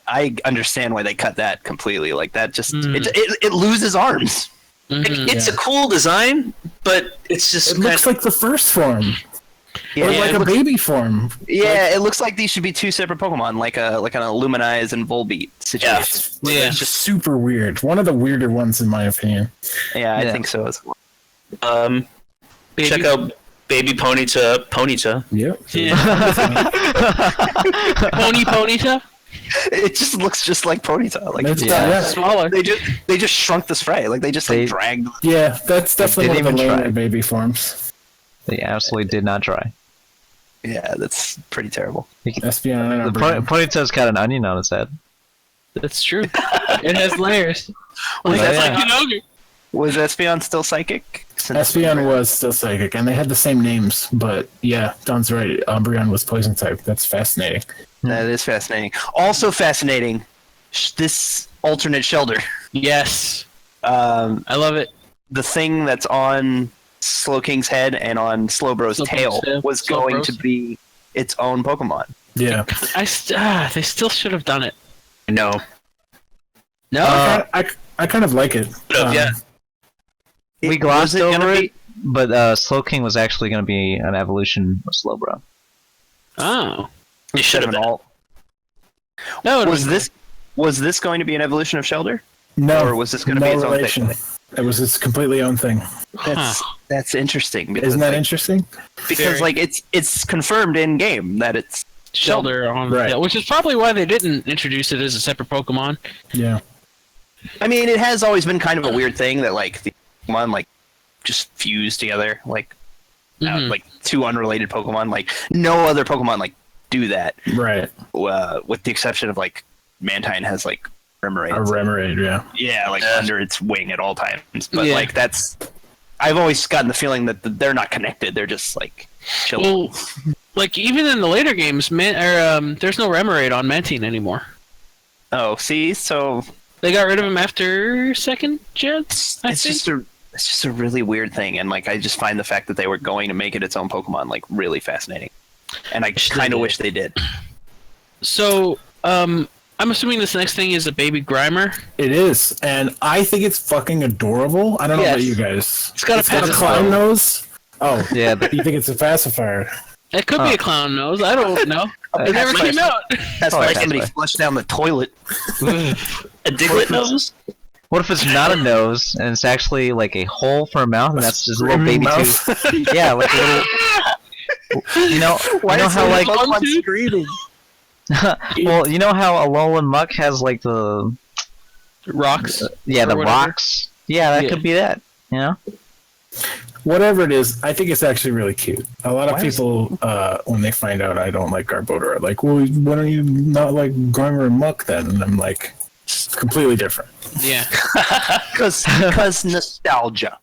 I understand why they cut that completely. Like that, just it loses arms. It's a cool design, but it's just It looks like the first form, Yeah, or it like a looks- baby form. Yeah, it looks like these should be two separate Pokemon, like an Illuminize and Volbeat situation. Yeah. It's just super weird. One of the weirder ones, in my opinion. Yeah, I Yeah. think so as well. Baby. check out Baby Ponyta. Yep. Yeah. Ponyta? It just looks just like Ponyta. Like It's Yeah. yeah. Smaller. they just shrunk the spray. Like they just They- dragged. Yeah, that's definitely one didn't of the even later try. baby forms. They absolutely did not try. Yeah, that's pretty terrible. Espeon and The Umbreon. Ponyta's got an onion on its head. That's true. It has layers. Was, Yeah. that, Like an ogre. was Espeon still psychic? Espeon was still psychic, and they had the same names, but yeah, Don's right. Umbreon was poison type. That's fascinating. That is fascinating. Also fascinating, this alternate Shelter. Yes. Um, I love it. the thing that's on Slowking's head and on Slowbro's Slowpoke's tail tail. was going Slowbro's. to be its own Pokemon. Yeah. They still should have done it. No. No? I kind of like it. Yeah. We Was glossed it gonna over be- it, but Slowking was actually going to be an evolution of Slowbro. Oh. You should have an alt. No, it Was this going to be an evolution of Shelter? No, Or was this going to no be its own relation. thing? It was its completely own thing. That's interesting. Because, Isn't that like, interesting? because Very. like it's confirmed in game that it's Shelter on Right. yeah, which is probably why they didn't introduce it as a separate Pokemon. Yeah. I mean, it has always been kind of a weird thing that like the Pokemon like just fuse together, like Mhm. like two unrelated Pokemon. Like no other Pokemon like do that, Right. with the exception of like Mantine has like Remoraid. A Remoraid, yeah. Yeah, like under its wing at all times. But Yeah. like that's, I've always gotten the feeling that they're not connected. They're just like chilling. Well, like even in the later games, there's no Remoraid on Mantine anymore. Oh, see, so They got rid of him after second gen. it's I think. just a really weird thing, and like I just find the fact that they were going to make it its own Pokemon like really fascinating, and I kind of wish they did. So, I'm assuming this next thing is a baby Grimer. It is, and I think it's fucking adorable. I don't know Yes. about you guys. It's got a It's got a pacifier. clown nose. Oh, Yeah, you think it's a pacifier? It could be a clown nose. I don't know. It never Pacifier. came out. That's Oh, like that's somebody right. flushed down the toilet. A Diglett nose? what if it's not a nose and it's actually like a hole for a mouth and that's just a little baby Mouth. tooth? Yeah, like a little. You know how like Pokemon screaming? well, you know how Alolan Muck has like the Rocks. yeah or the whatever. rocks. Yeah, that Yeah. could be that. You know. Whatever it is, I think it's actually really cute. A lot of people, when they find out I don't like Garbodor, are like, well, why don't you not like Grimer and Muck then? And I'm like, it's completely different. Yeah. Because nostalgia.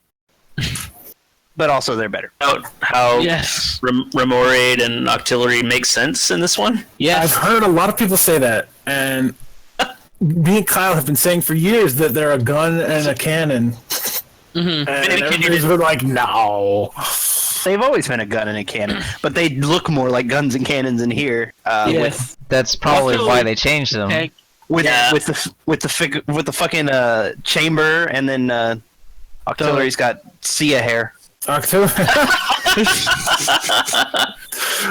But also they're better. How Yes. Remoraid and Octillery make sense in this one? Yes. I've heard a lot of people say that, and me and Kyle have been saying for years that they're a gun and a cannon. Mm-hmm. And everybody's been like, no. They've always been a gun and a cannon, but they look more like guns and cannons in here. Yes. That's probably Also, why they changed them. Tank. With the fucking chamber, and then Octillery's got Sia hair.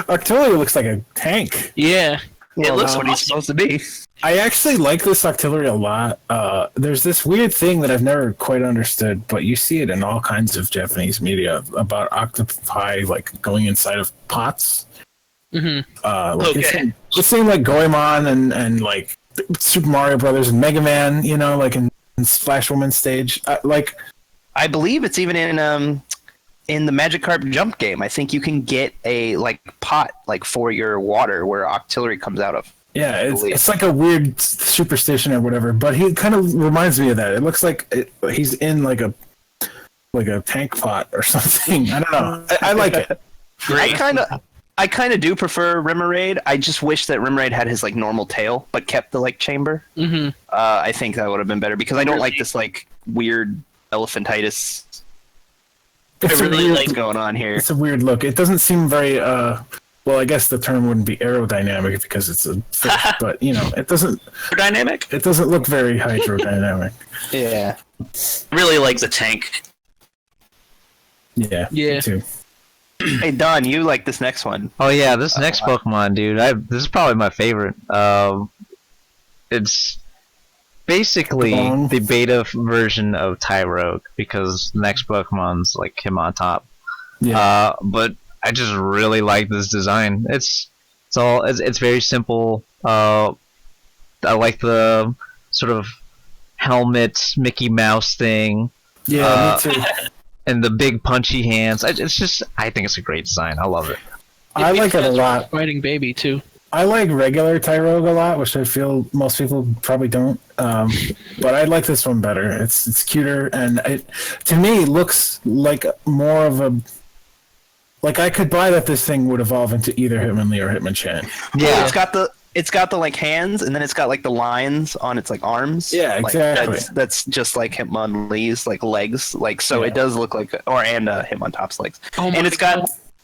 Octillery looks like a tank. Yeah. It looks what he's supposed to be. I actually like this Octillery a lot. There's this weird thing that I've never quite understood, but you see it in all kinds of Japanese media about octopi like going inside of pots. Mm-hmm. It's same like Goemon and like Super Mario Brothers and Mega Man, you know, like in Splash Woman stage. I believe it's even in the Magikarp Jump game. I think you can get a pot for your water where Octillery comes out of. Yeah, it's like a weird superstition or whatever, but he kind of reminds me of that. It looks like he's in like a tank pot or something. I don't know. I like it. I kind of do prefer Remoraid. I just wish that Remoraid had his normal tail, but kept the chamber. Mm-hmm. I think that would have been better because I don't like this weird elephantitis. It's I really like going on here. It's a weird look. It doesn't seem very. Well, I guess the term wouldn't be aerodynamic because it's a fish, but it doesn't. Dynamic. It doesn't look very hydrodynamic. Yeah. Really like the tank. Yeah. Yeah. Me too. Hey Don, you like this next one? Oh yeah, this next Pokemon, dude. This is probably my favorite. It's basically the beta version of Tyrogue because the next Pokemon's him on top. Yeah. But I just really like this design. It's very simple. I like the sort of helmet Mickey Mouse thing. Yeah, me too. And the big punchy hands. I think it's a great design. I love it. I like it a lot. Fighting baby too. I like regular Tyrogue a lot, which I feel most people probably don't. But I like this one better. It's cuter, and it to me looks like more of a. I could buy that this thing would evolve into either Hitmonlee or Hitmonchan. Yeah, it's got the hands, and then it's got the lines on its arms. Yeah, exactly. That's just like Hitmonlee's legs. So it does look like Hitmontop's legs. Oh my and it's God.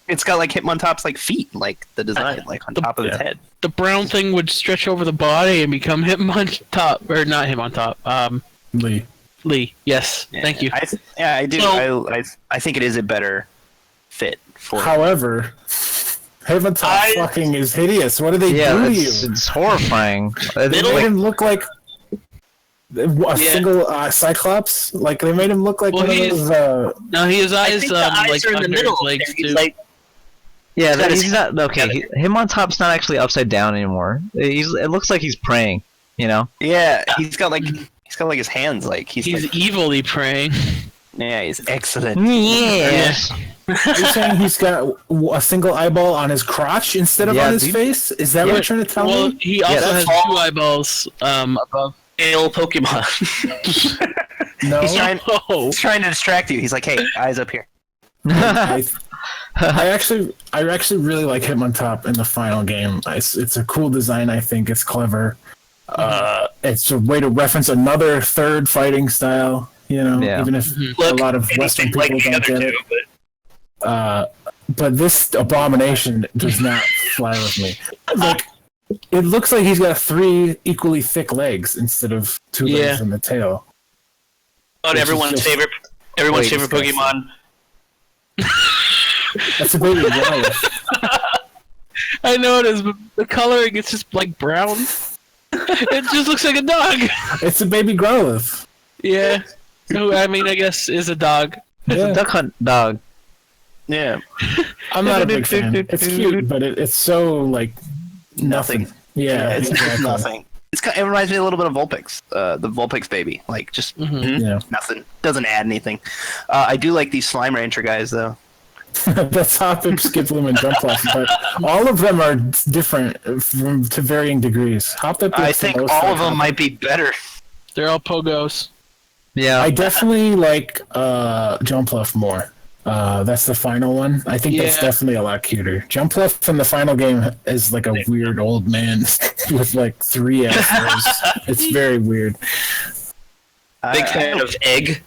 got Hitmontop's feet, the design on top of its head. The brown thing would stretch over the body and become Hitmontop, or not Hitmontop. Lee. Yes. Yeah, Thank you. I do. So- I think it is a better fit for. However, Hitmontop fucking is hideous. What do they do to you? It's horrifying. They made him look like a single Cyclops. They made him look like one of those. No, his I eyes think the eyes are in the under middle. his legs He's too. Yeah, his he's not okay. Him on top's not actually upside down anymore. It looks like he's praying. Yeah, he's got his hands He's evilly praying. Yeah, he's excellent. Yeah. Are you saying he's got a single eyeball on his crotch instead of on his face? Is that what you're trying to tell Well, me? he also has two eyeballs above. Ale Pokemon. No. He's trying to distract you. He's like, "Hey, eyes up here." I actually really like Hitmontop in the final game. It's a cool design. I think it's clever. It's a way to reference another third fighting style. Even if a lot of Western people don't get it. But this abomination does not fly with me. It looks like he's got 3 equally thick legs instead of 2 legs in the tail. Everyone's favorite Pokemon. That's a baby Growlithe. I know it is, but the coloring is just brown. It just looks like a dog. It's a baby Growlithe. Yeah. Who I guess is a dog. It's a duck hunt dog. Yeah. I'm not a big fan. It's cute, but it's so nothing. Yeah, it's exactly. nothing. It reminds me a little bit of Vulpix, the Vulpix baby. Like, just Yeah. nothing. Doesn't add anything. I do like these Slime Rancher guys, though. That's Hoppip, Skiploom, and Jumpluff, but all of them are different to varying degrees. Hoppip I think all of them might be better. They're all pogos. Yeah. I definitely like Jumpluff more. That's the final one. I think that's definitely a lot cuter. Jumpluff in the final game is like a weird old man with like 3 afros. It's very weird. Big fan of Egg.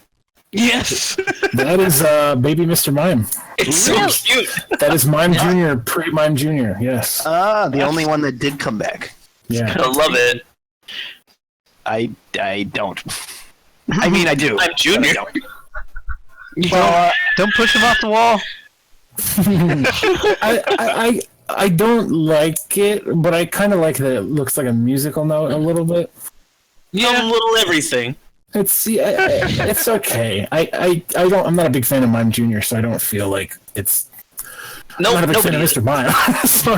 Yes. That is baby Mr. Mime. It's so cute. That is Mime Jr., pre-Mime Jr., yes. The only one that did come back. Yeah. I love it. I don't. I mean, I do. I'm Junior. Well, don't push him off the wall. I don't like it, but I kind of like that it looks like a musical note a little bit. Yeah, a little everything. It's okay. I'm not a big fan of Mime Jr., so I don't feel like it's. I'm not a big fan of Mr. Mime, so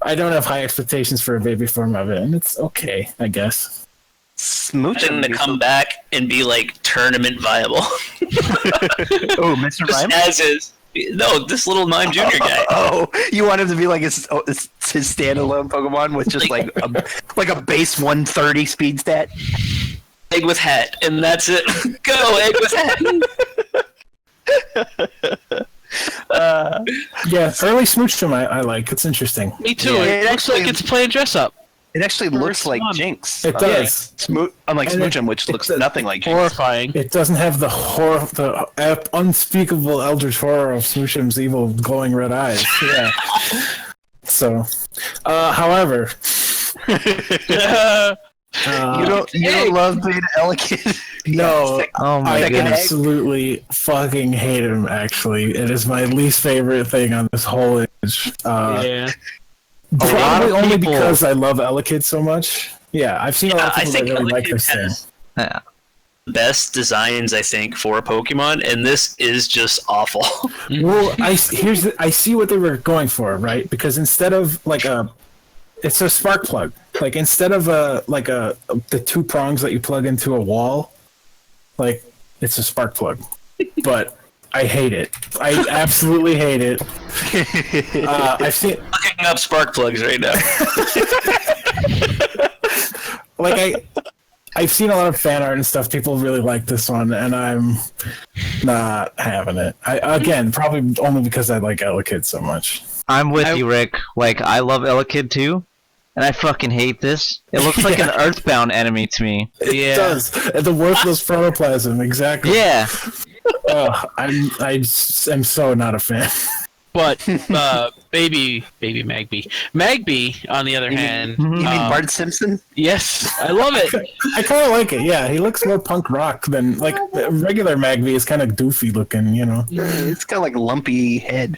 I don't have high expectations for a baby form of it, and it's okay, I guess. Smooch And to come back and be like tournament viable. Oh, Mr. Just Mime? as is. No, this little Mime Junior guy. Oh, you want him to be like his standalone Pokemon with just like a base 130 speed stat? Egg with hat, and that's it. Go, Egg with hat. Yeah, early Smoochum I like. It's interesting. Me too. Yeah, It looks like it's playing dress up. It actually looks like Swamp. Jinx. It does. Unlike And Smoochum, which looks nothing like Jinx. Horrifying. It doesn't have the unspeakable eldritch horror of Smoochum's evil glowing red eyes. Yeah. So, however, You don't love Beta Elekid? no, Oh my I goodness. absolutely fucking hate him. Actually, it is my least favorite thing on this whole image. Yeah. lot Probably of only people- because I love Elekid so much. Yeah, I've seen a lot of I people that think really like Elekid this thing. has Yeah. best designs, I think, for a Pokemon, and this is just awful. Well, I see what they were going for, right? Because instead of it's a spark plug. Like instead of the 2 prongs that you plug into a wall, like it's a spark plug. But I hate it. I absolutely hate it. I've seen Looking up spark plugs right now. I've seen a lot of fan art and stuff. People really like this one, and I'm not having it. Again, probably only because I like Elekid so much. I'm with you, Rick. Like, I love Elekid too, and I fucking hate this. It looks like an Earthbound enemy to me. It does. The worthless protoplasm, exactly. Yeah. I'm so not a fan. But baby Magby, on the other hand, You mean Bart Simpson? yes, I love it. I kind of like it. Yeah, he looks more punk rock than like regular Magby is kind of goofy looking. It's got like lumpy head.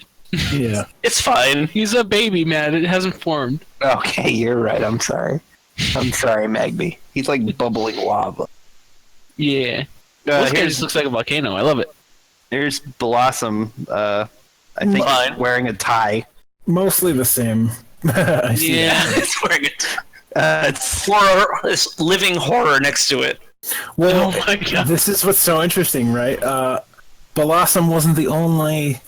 Yeah. It's fine. He's a baby, man. It hasn't formed. Okay, you're right. I'm sorry, Magby. He's like bubbling lava. Yeah. This guy just looks like a volcano. I love it. Here's Blossom. I think Fine. he's wearing a tie. Mostly the same. I see that. It's wearing it. It's Horror, this living horror next to it. Well, Oh my God. this is what's so interesting, right? Blossom wasn't the only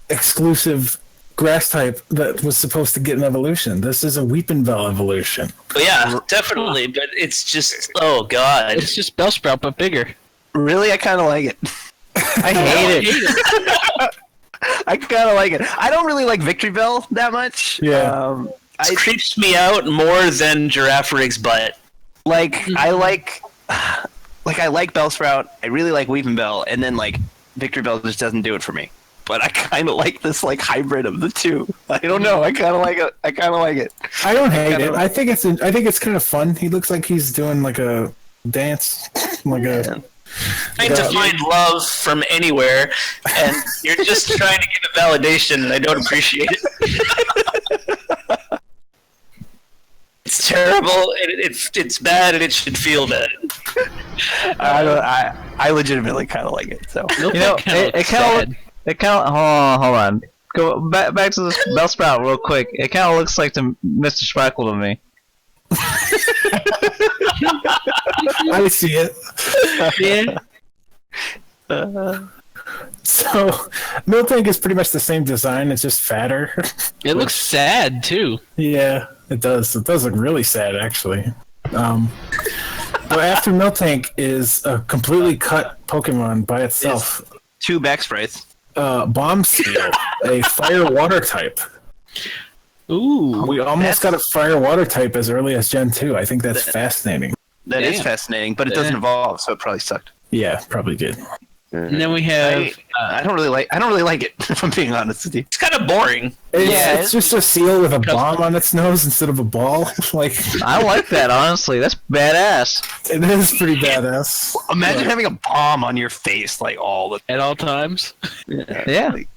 exclusive grass type that was supposed to get an evolution. This is a Weepinbell evolution. But yeah, definitely. But it's just, oh god. It's just Bellsprout, but bigger. really, I kind of like it. I hate it. I kind of like it. I don't really like Victory Bell that much. Yeah. It creeps me out more than Giraffe Rig's butt. I like Bellsprout. I really like Weepinbell, and then like Victory Bell just doesn't do it for me. But I kind of like this like hybrid of the two. I don't know. I kind of like it. I don't hate it. I think it's kind of fun. He looks like he's doing like a dance, Trying to find love from anywhere, and you're just trying to get a validation, and I don't appreciate it. It's terrible. It's bad, and it should feel bad. I legitimately kind of like it. So You know, it kind of. Hold on. Go back to this Bellsprout real quick. It kind of looks like the Mr. Sparkle to me. I see it. Yeah. So, Miltank is pretty much the same design. It's just fatter. It looks sad too. Yeah, it does. It does look really sad, actually. But after Miltank is a completely cut Pokemon by itself. Two back sprites. Bombseel, a fire-water type. Ooh. We almost got a fire-water type as early as Gen 2. I think that's fascinating. That is Damn. fascinating, but it doesn't evolve, so it probably sucked. Yeah, probably did. And then we have. I don't really like it. If I'm being honest with you. It's kind of boring. It's just a seal with a bomb on its nose instead of a ball. Like, I like that, honestly. That's badass. it is pretty badass. Imagine having a bomb on your face like all the. At all times. Yeah. Like,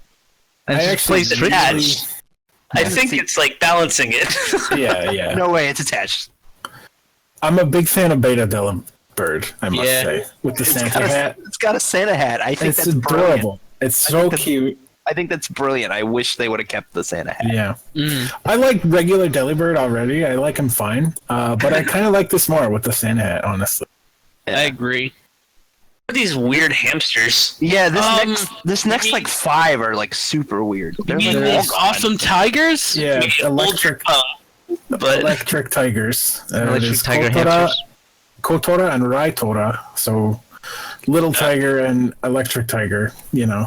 And I just actually plays tricks. attached. I think it's like balancing it. Yeah. no way, it's attached. I'm a big fan of Beta Delibird, I must Yeah. say, with the It's Santa got, hat. it's got a Santa hat. I think It's that's adorable. brilliant. It's so cute. I think that's brilliant. I wish they would have kept the Santa hat. Yeah. Mm. I like regular Delibird already. I like him fine. But I kind of like this more with the Santa hat, honestly. I agree. These weird hamsters. Yeah, Um, this next like 5 are like super weird. They're You like mean all these gone. awesome tigers? Yeah, Maybe electric But electric tigers. It Electric is tiger Kotora, hamsters. Kotora and Raitora. So, little tiger and electric tiger. You know,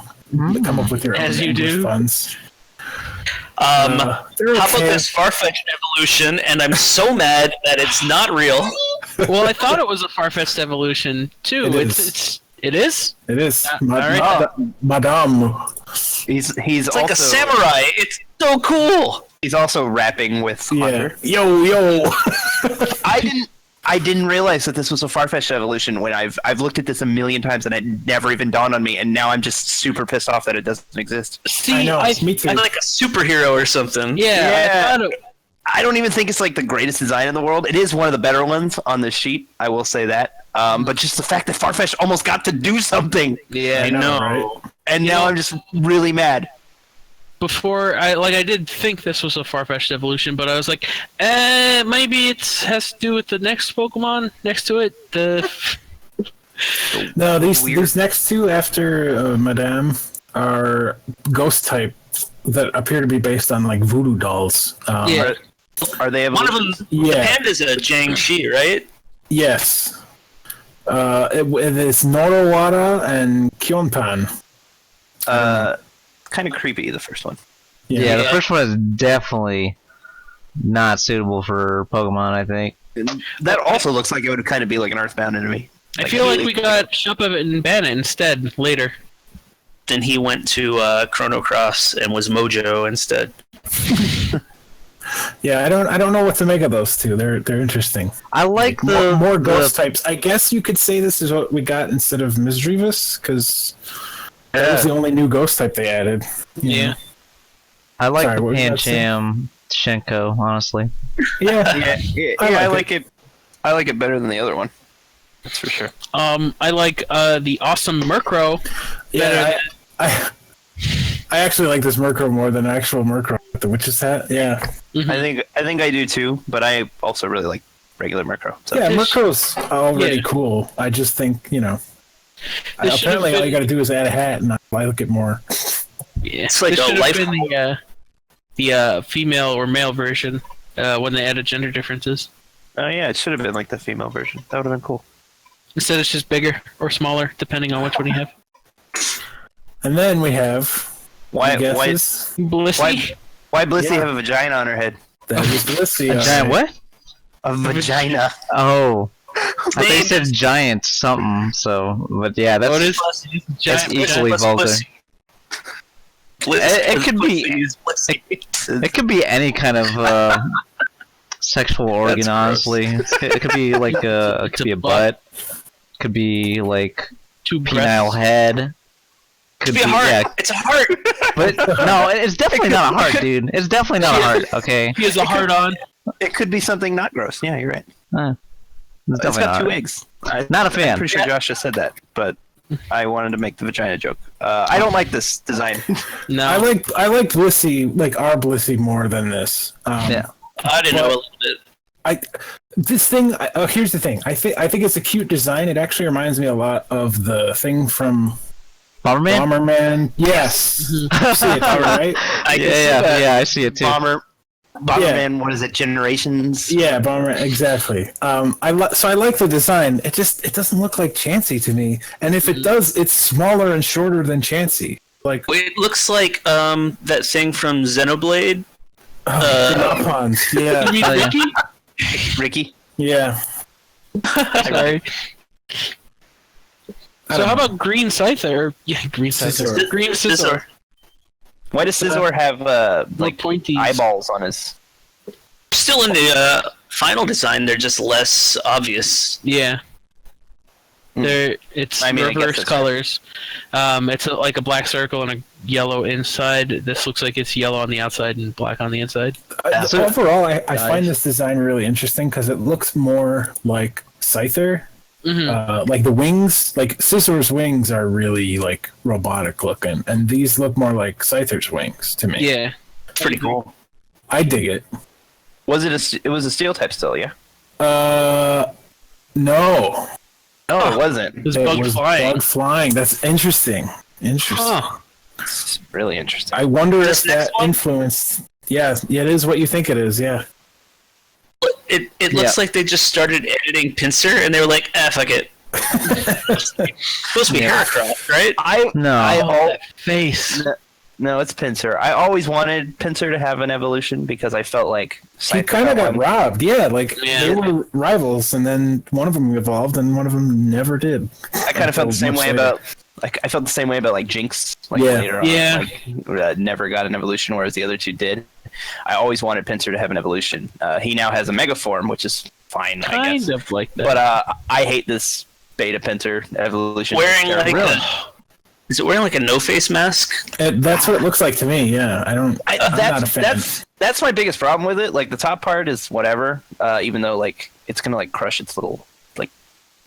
come up with your As own you English do. puns. how They're about okay. this Farfetch'd evolution? And I'm so mad that it's not real. Well, I thought it was a Farfetch'd evolution too. It It is. It is. all right. Madame. He's It's like also a samurai. It's so cool. he's also rapping with Yeah. Hunter. Yo. I didn't realize that this was a Farfetch'd evolution when I've looked at this a million times and it never even dawned on me, and now I'm just super pissed off that it doesn't exist. See, I know. Me too. I'm like a superhero or something. yeah. I thought it, I don't even think it's like the greatest design in the world. It is one of the better ones on this sheet, I will say that. But just the fact that Farfetch almost got to do something, yeah. I know. Right? and now I'm just really mad. Before I did think this was a Farfetch'd evolution, but I was like, maybe it has to do with the next Pokemon next to it. No, these Weird. these next two after Madame are ghost type that appear to be based on like voodoo dolls. Yeah. Are they One of evolutions? them, Yeah. the panda's a Jiangshi, right? Yes. It is Norowara and Kyonpan. Kind of creepy, the first one. Yeah, the first one is definitely not suitable for Pokemon, I think. That also looks like it would kind of be like an Earthbound enemy. I feel like we got Shuppet and Bannet instead later. Then he went to Chrono Cross and was Mojo instead. Yeah, I don't know what to make of those two. They're interesting. I like the More ghost types. I guess you could say this is what we got instead of Misdreavus, because that was the only new ghost type they added. You know? I like Sorry, the what were you about to say? Pancham Shenko, honestly. Yeah. I like it. I like it better than the other one. That's for sure. I like the awesome Murkrow. Yeah, I actually like this Murkrow more than actual Murkrow with the witch's hat. Yeah. Mm-hmm. I think I do too, but I also really like regular Murkrow. So. Yeah, Murkrow's already Yeah. cool. I just think, This should apparently have all you been- gotta do is add a hat and I like it more. Yeah, It's like this a should have life been the female or male version when they added gender differences. Oh yeah, it should have been like the female version. That would have been cool. Instead, it's just bigger or smaller, depending on which one you have. And then we have Why Blissey. why Blissey Yeah. have a vagina on her head? that is Blissey. A giant what? A vagina. Oh. I thought you said giant something, so, but yeah, that's, What is that's giant? equally Blissey. vulgar. Blissey. It could be- Blissey is Blissey. It could be any kind of sexual organ, That's gross. honestly. It could be like it could be a butt. Could be like Two penile breasts. head. Could Be a heart. yeah, It's a heart. but no, it's definitely not a heart, dude. It's definitely not a heart. Okay, He has a heart on. It could be something not gross. Yeah, you're right. it's It's definitely got not. two eggs. Not a I'm fan. pretty sure Josh just said that, but I wanted to make the vagina joke. I don't like this design. No. I like Blissey, like our Blissey more than this. Yeah. I didn't know a little bit. Here's the thing. I think it's a cute design. It actually reminds me a lot of the thing from Bomberman? Bomberman. Yes. You see it, too, right? Yeah, I see it too. Bomberman, what is it? Generations? Yeah, Bomberman, exactly. So I like the design. It doesn't look like Chansey to me. And if it does, it's smaller and shorter than Chansey. Like It looks like that thing from Xenoblade. Napons. Yeah. You mean Ricky? Ricky? Yeah. Sorry. So how about Green Scyther? Yeah, Green Scyther. Scizor. Green Scizor. Why does Scizor have like pointies. eyeballs on his? Still in the final design, they're just less obvious. Yeah. It's I mean, I guess reverse that's colors. It's like a black circle and a yellow inside. This looks like it's yellow on the outside and black on the inside. So overall, I find this design really interesting because it looks more like Scyther. Mm-hmm. Like the wings, like Scissor's wings are really like robotic looking, and these look more like Scyther's wings to me. Yeah. It's pretty cool. I dig it. Was it a steel type still? Yeah. No. No, it wasn't. It was bug flying. Bug flying. That's interesting. Huh. It's really interesting. I wonder if This next that one? influenced. Yeah, it is what you think it is. Yeah. It looks like they just started editing Pinsir, and they were like, fuck it. Supposed to be Heracroft, right? That face. No, it's Pinsir. I always wanted Pinsir to have an evolution because I felt like He kind of got robbed. Yeah, like Yeah. they were rivals, and then one of them evolved, and one of them never did. I kind of felt the same Much way later. about I felt the same way about like Jinx. Like Yeah. later on, Yeah. never got an evolution, whereas the other two did. I always wanted Pinsir to have an evolution. He now has a Mega Form, which is fine, I guess. Kind of like that. But I hate this beta Pinsir evolution. Wearing like Really? is it wearing like a no-face mask? That's what it looks like to me. Yeah, I'm not a fan. That's my biggest problem with it. Like the top part is whatever, even though like it's gonna like crush its little like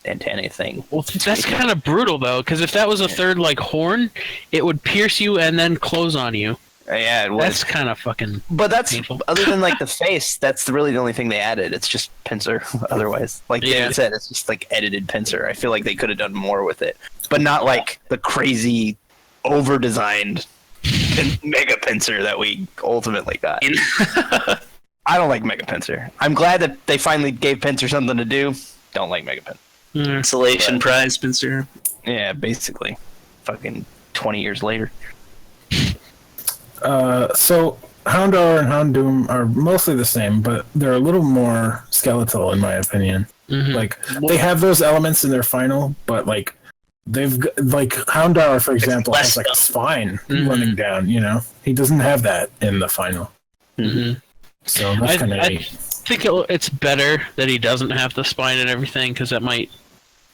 antennae thing. Well, that's kind of brutal though, because if that was a third like horn, it would pierce you and then close on you. Yeah, it was. That's kind of fucking. But that's painful. other than like the face. That's really the only thing they added. It's just Pinsir. Otherwise, like David said, it's just like edited Pinsir. I feel like they could have done more with it, but not like the crazy, over-designed Mega Pinsir that we ultimately got. I don't like Mega Pinsir. I'm glad that they finally gave Pinsir something to do. Don't like Mega Pinsir. Consolation prize, Pinsir. Yeah, basically. Fucking 20 years later. So Houndour and Houndoom are mostly the same, but they're a little more skeletal in my opinion. Mhm. Like they have those elements in their final, but like like Houndour, for example, less has like a spine Mhm. running down. You know, he doesn't have that in the final. Mhm. So that's kind of I neat. think it's better that he doesn't have the spine and everything, because that might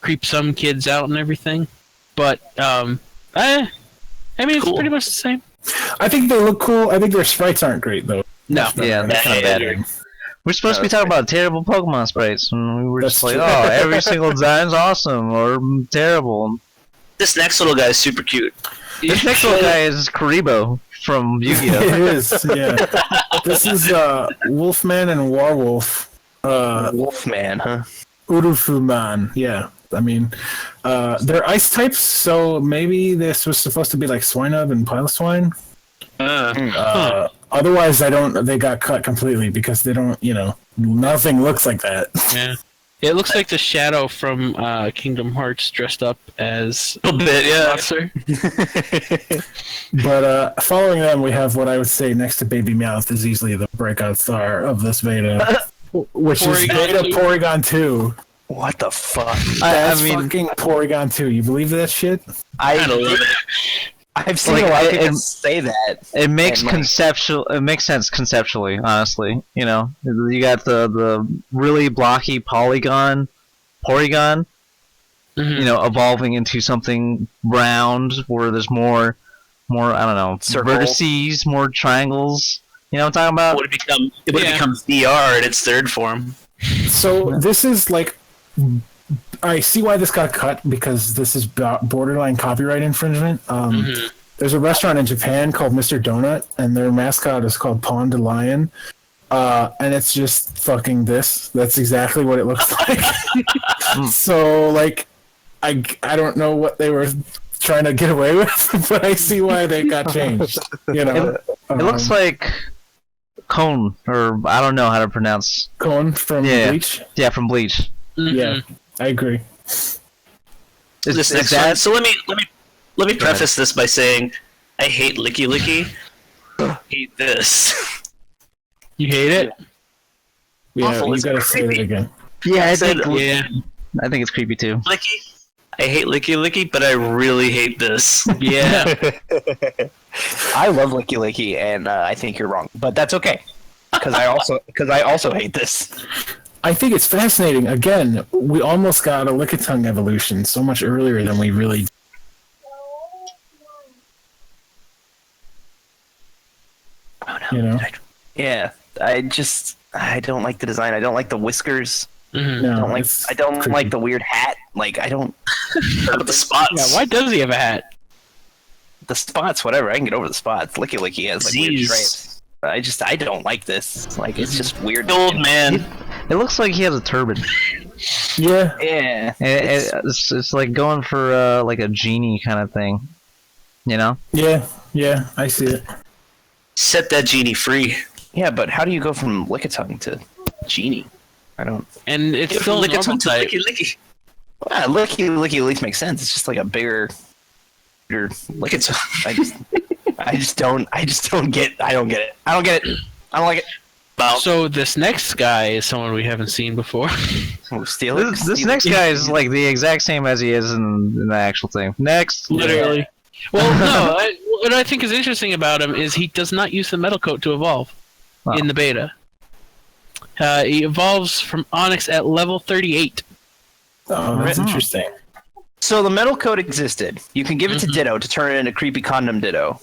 creep some kids out and everything. But I mean, it's pretty much the same. I think they look cool. I think their sprites aren't great though. No. Yeah, They're kinda bad. We're supposed to be talking about terrible Pokemon sprites, and we were That's just like, true. oh, every single design's awesome or terrible. This next little guy is super cute. This next little guy is Kuriboh from Yu-Gi-Oh! It is, yeah. This is Wolfman and Warwolf. Wolfman, huh? Urufuman, yeah. I mean, they're ice types, so maybe this was supposed to be like Swinub and Piloswine. Otherwise, they got cut completely because they don't, nothing looks like that. Yeah. It looks like the Shadow from Kingdom Hearts dressed up as A little bit, yeah. monster. But following them, we have what I would say next to Baby Meowth is easily the breakout star of this beta, which is Porygon Beta 2. Porygon 2. What the fuck? That's fucking Porygon 2. You believe that shit? I love it. I've seen Like, a lot of it- people say that. It makes And, like- It makes sense conceptually, honestly. You know, you got the really blocky Porygon, Mhm. evolving into something round where there's more I don't know, Circle. vertices, more triangles. You know what I'm talking about? It would become VR in its third form. So this is like, I see why this got cut because this is borderline copyright infringement. There's a restaurant in Japan called Mr. Donut, and their mascot is called Pond Lion. and it's just fucking this. That's exactly what it looks like. So, like, I don't know what they were trying to get away with, but I see why they got changed. You know, It looks like Cone, or I don't know how to pronounce. Cone from Bleach. Yeah, from Bleach. Mm-hmm. Yeah, I agree. This next one. So let me preface this by saying I hate Licky Licky. Hate this. You hate it? Yeah, Awful, you it's gotta say creepy. it again. Yeah, I think I think it's creepy too. Licky. I hate Licky Licky, but I really hate this. Yeah. I love Licky Licky, and I think you're wrong, but that's okay. Because I also hate this. I think it's fascinating. Again, we almost got a Lickitung evolution so much earlier than we really. Oh no. You know? Yeah, I don't like the design. I don't like the whiskers. Mm-hmm. No, I don't creepy. like the weird hat. Like I don't. How about the spots? Yeah, why does he have a hat? The spots, whatever. I can get over the spots. Licky Licky has like weird Jeez. stripes. I don't like this. Like it's just weird. Old man. It looks like he has a turban. Yeah. Yeah. It's like going for like a genie kind of thing. You know? Yeah, I see it. Set that genie free. Yeah, but how do you go from Lickitung to Genie? I don't. And it's still Lick a it normal to type. Licky Licky. Licky Licky at least makes sense. It's just like a bigger. Lickitung. I just don't get. I don't get it. I don't get it. I don't like it. So this next guy is someone we haven't seen before. Oh, Steelix. This next guy is like the exact same as he is in the actual thing. Next. Literally. Well, no. What I think is interesting about him is he does not use the metal coat to evolve in the beta. He evolves from Onyx at level 38. Oh, that's interesting. So the metal coat existed. You can give it to Ditto to turn it into creepy condom Ditto,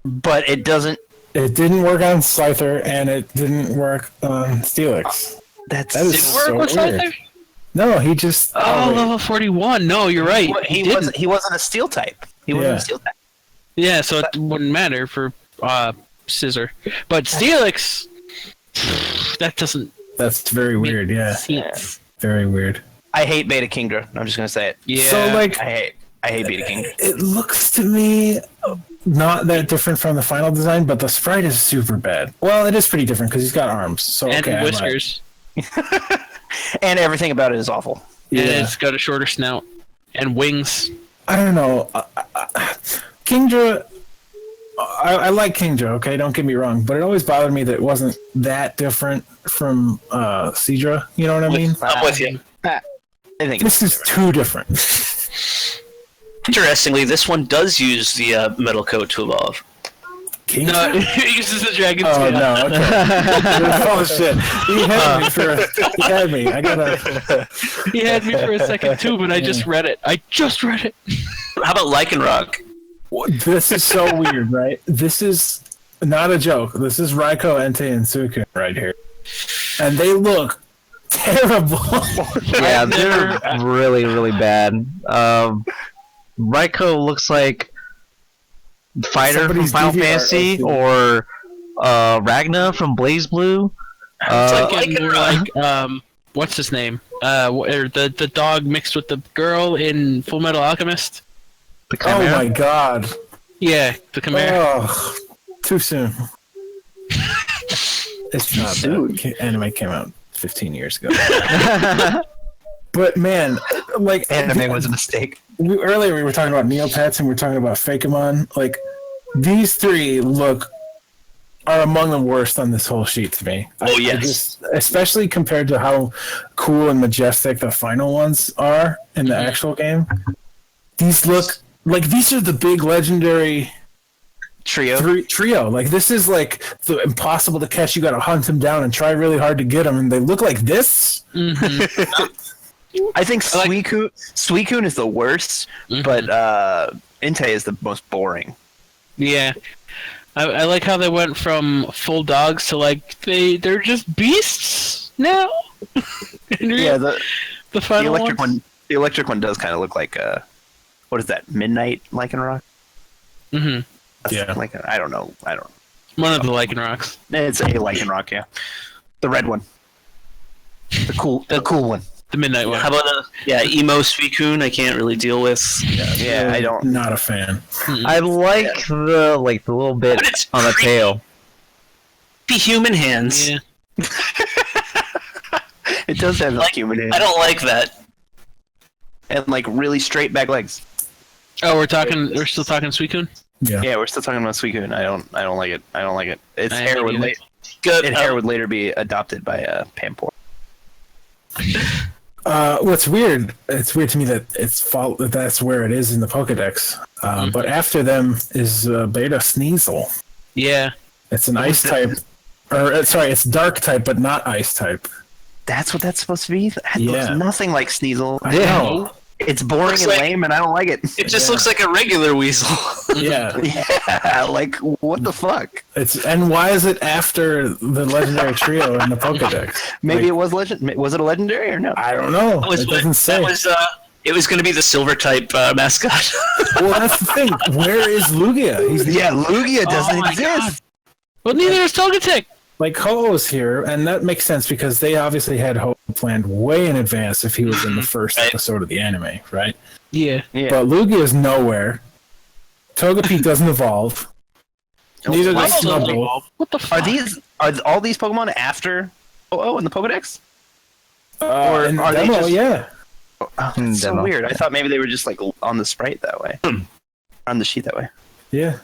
but it doesn't. It didn't work on Scyther, and it didn't work on Steelix. That is Did it so work with weird. Scyther? No, he just. Oh, level 41. No, you're right. He wasn't a steel type. He wasn't a steel type. Yeah, so it wouldn't matter for Scissor. But Steelix, that doesn't. That's very weird. Yeah, very weird. I hate Beta Kingdra. I'm just gonna say it. Yeah. So like, I hate Beta Kingdra. it looks to me not that different from the final design, but the sprite is super bad. Well, it is pretty different because he's got arms. So and okay, I lied. whiskers. And everything about it is awful. Yeah. And Yeah. it's got a shorter snout. And wings. I don't know. Kingdra, I like Kingdra, okay? Don't get me wrong. But it always bothered me that it wasn't that different from Seadra. You know what I mean? I'm with you. I think This is too different. Interestingly, this one does use the metal coat to evolve. Kingdra? No, it uses the dragon's Oh, tail. no, okay. Oh, shit. He had me. I gotta... He had me for a second too, but I just read it. How about Lycanroc? This is so weird, right? This is not a joke. This is Raikou, Entei, and Suicune right here. And they look terrible. Yeah, they're really, really bad. Raikou looks like Fighter Somebody's from Final DVR Fantasy or Ragna from Blaze Blue. It's like, more like what's his name? Or the dog mixed with the girl in Full Metal Alchemist. The Oh Chimera. my god. Yeah, the Chimera. Oh, too soon. It's not that. Anime came out 15 years ago. But man, like anime was a mistake. Earlier we were talking about Neopets and we were talking about Fakemon. Like these three are among the worst on this whole sheet to me. Oh, yes. Especially compared to how cool and majestic the final ones are in the actual game. These look like these are the big legendary trio. Like this is like the impossible to catch. You got to hunt them down and try really hard to get them, and they look like this. I think Suicune is the worst, but Entei is the most boring. Yeah. I like how they went from full dogs to like they're just beasts now. Yeah, the final electric ones? one. The electric one does kind of look like what is that? Midnight Lycanroc? Mhm. Yeah. Like I don't know. One of the Lycanrocs. It's a Lycanroc, yeah. The red one. The cool one. The midnight one. How about emo Suicune? I can't really deal with. Yeah, I don't. Not a fan. I like the little bit But it's on the creepy. tail. Be human hands. Yeah. It does have Like, human hands. I don't like that. And like really straight back legs. Oh, we're still talking Suicune? Yeah. Yeah, we're still talking about Suicune. I don't like it. I don't like it. Its I hair don't would either. Good. hair would later be adopted by Pampor. What's weird? It's weird to me that that's where it is in the Pokedex. But after them is Beta Sneasel. Yeah. It's an ice type, it's dark type, but not ice type. That's what that's supposed to be? That Yeah. looks nothing like Sneasel. I know. It's boring Looks and like- lame, and I don't like it. It just looks like a regular weasel. Yeah. Yeah, like, what the fuck? And why is it after the legendary trio in the Pokedex? Maybe Like, it was legend. Was it a legendary or no? I don't know. It doesn't say. It was going to be the silver type mascot. Well, that's the thing. Where is Lugia? He's Yeah, Lugia doesn't my exist. Well, neither is Togetic. like Ho-Oh's here, and that makes sense because they obviously had Ho planned way in advance if he was in the first Right. episode of the anime, right? Yeah. Yeah. But Lugia is nowhere. Togepi doesn't evolve. Neither does Snubbull. What the fuck? Are all these Pokemon after in the Pokedex? Or in are they demo, just- yeah. Oh, that's so Demo. weird. I thought maybe they were just like on the sprite that way, on the sheet that way. Yeah.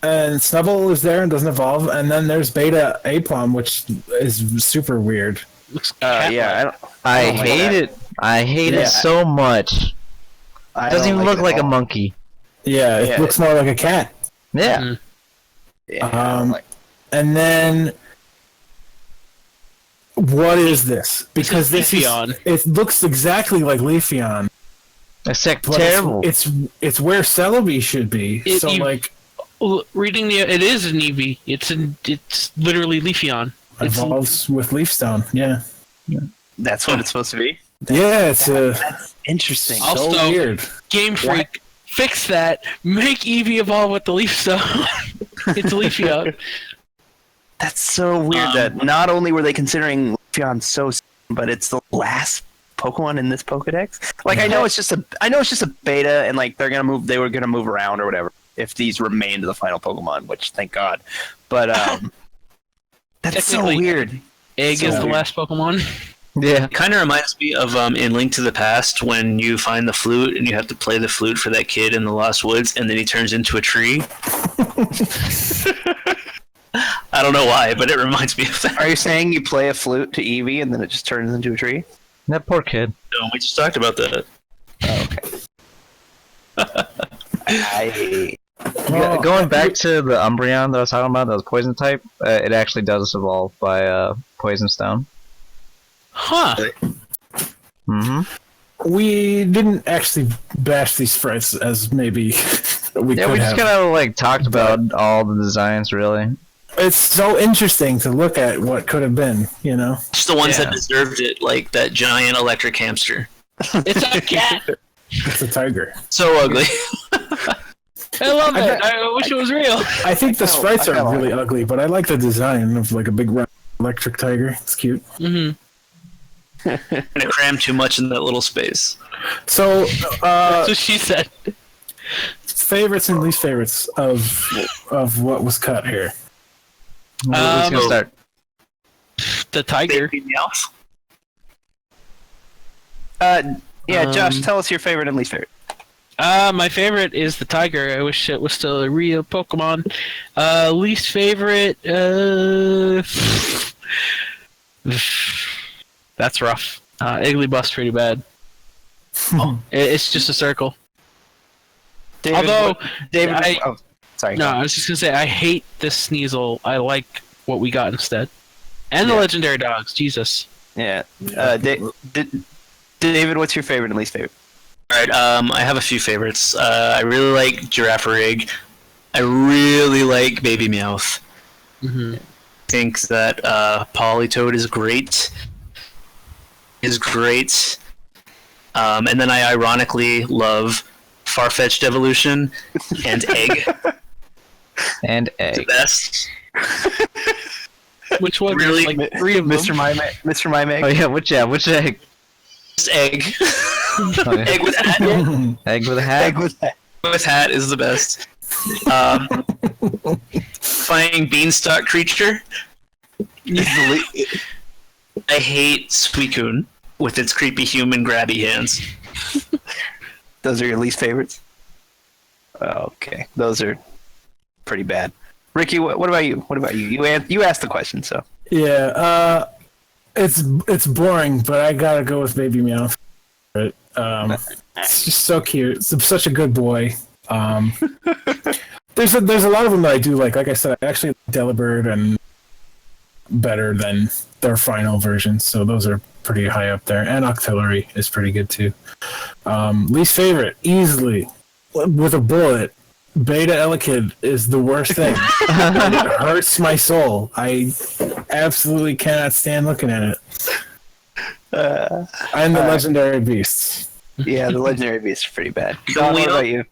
And Snubbull is there and doesn't evolve, and then there's Beta Aplom, which is super weird. Looks Yeah, I don't like hate that. it. I hate Yeah. it so much. I Doesn't don't even like look it like at a all. monkey. Yeah, it Yeah. looks more like a cat. Yeah. Mhm. Yeah, I don't like- And then, what is this? Because this is, Leafeon. it looks exactly like Leafeon. That's like But terrible. It's where Celebi should be. It- so you- like Well, reading it is an Eevee. It's literally Leafeon. It's evolves with Leafstone. Yeah. That's what it's supposed to be. Yeah, it's Interesting. I'll so stop. weird. Game Freak. Fix that. Make Eevee evolve with the Leaf Stone. It's Leafeon. That's so weird that not only were they considering Leafeon so soon, but it's the last Pokemon in this Pokedex. Like I know it's just a beta, and like they were gonna move around or whatever if these remained the final Pokemon, which thank God. But that's so Technically- weird. Egg So is the weird. last Pokemon. Yeah. Kind of reminds me of in Link to the Past when you find the flute and you have to play the flute for that kid in the Lost Woods, and then he turns into a tree. I don't know why, but it reminds me of that. Are you saying you play a flute to Eevee and then it just turns into a tree? That poor kid. No, we just talked about that. I Going back to the Umbreon that I was talking about, that was poison type, it actually does evolve by Poison Stone. Huh. Mm-hmm. We didn't actually bash these sprites as maybe we Yeah, could we have. just kind of like talked about all the designs, really. It's so interesting to look at what could have been, you know? Just the ones Yeah. that deserved it, like that giant electric hamster. It's a cat. It's a tiger. So ugly. I love it. I wish it was real. I think the sprites I kinda are really ugly, but I like the design of like a big round electric tiger. It's cute. Mm-hmm. And it crammed too much in that little space. So, That's what she said. favorites and least favorites of what was cut here. Who's gonna start? The tiger. Baby Meowth. Josh, tell us your favorite and least favorite. My favorite is the tiger. I wish it was still a real Pokemon. Least favorite. That's rough. Igglybuff's pretty bad. It's just a circle. David, Although, David, I- sorry. No, I was just gonna say I hate this Sneasel. I like what we got instead, and the Yeah. legendary dogs. Jesus. Yeah. David, what's your favorite and least favorite? Alright, I have a few favorites. I really like Girafarig. I really like Baby Meowth. Mm-hmm. I think that Politoed is great. And then I ironically love Farfetch'd Evolution and Egg. And The egg. best. Which one? Really? There's like 3 of them. Mr. Mime Egg. Oh yeah, which egg? Just egg. Oh, yeah. Egg with hat. Egg with a hat. Egg with that. With hat is the best. Flying beanstalk creature. I hate Suicune with its creepy human grabby hands. Those are your least favorites? Okay. Those are pretty bad. Ricky, what about you? What about you? You asked the question, so. Yeah, it's boring, but I gotta go with Baby Meowth. It's just so cute. It's such a good boy. There's a lot of them that I do like. Like I said, I actually like Delibird and better than their final versions, so those are pretty high up there. And Octillery is pretty good too. Least favorite, easily, with a bullet. Beta Elekid is the worst thing. It hurts my soul. I absolutely cannot stand looking at it. And the legendary beasts. Yeah, the legendary beasts are pretty bad. Don, what about you?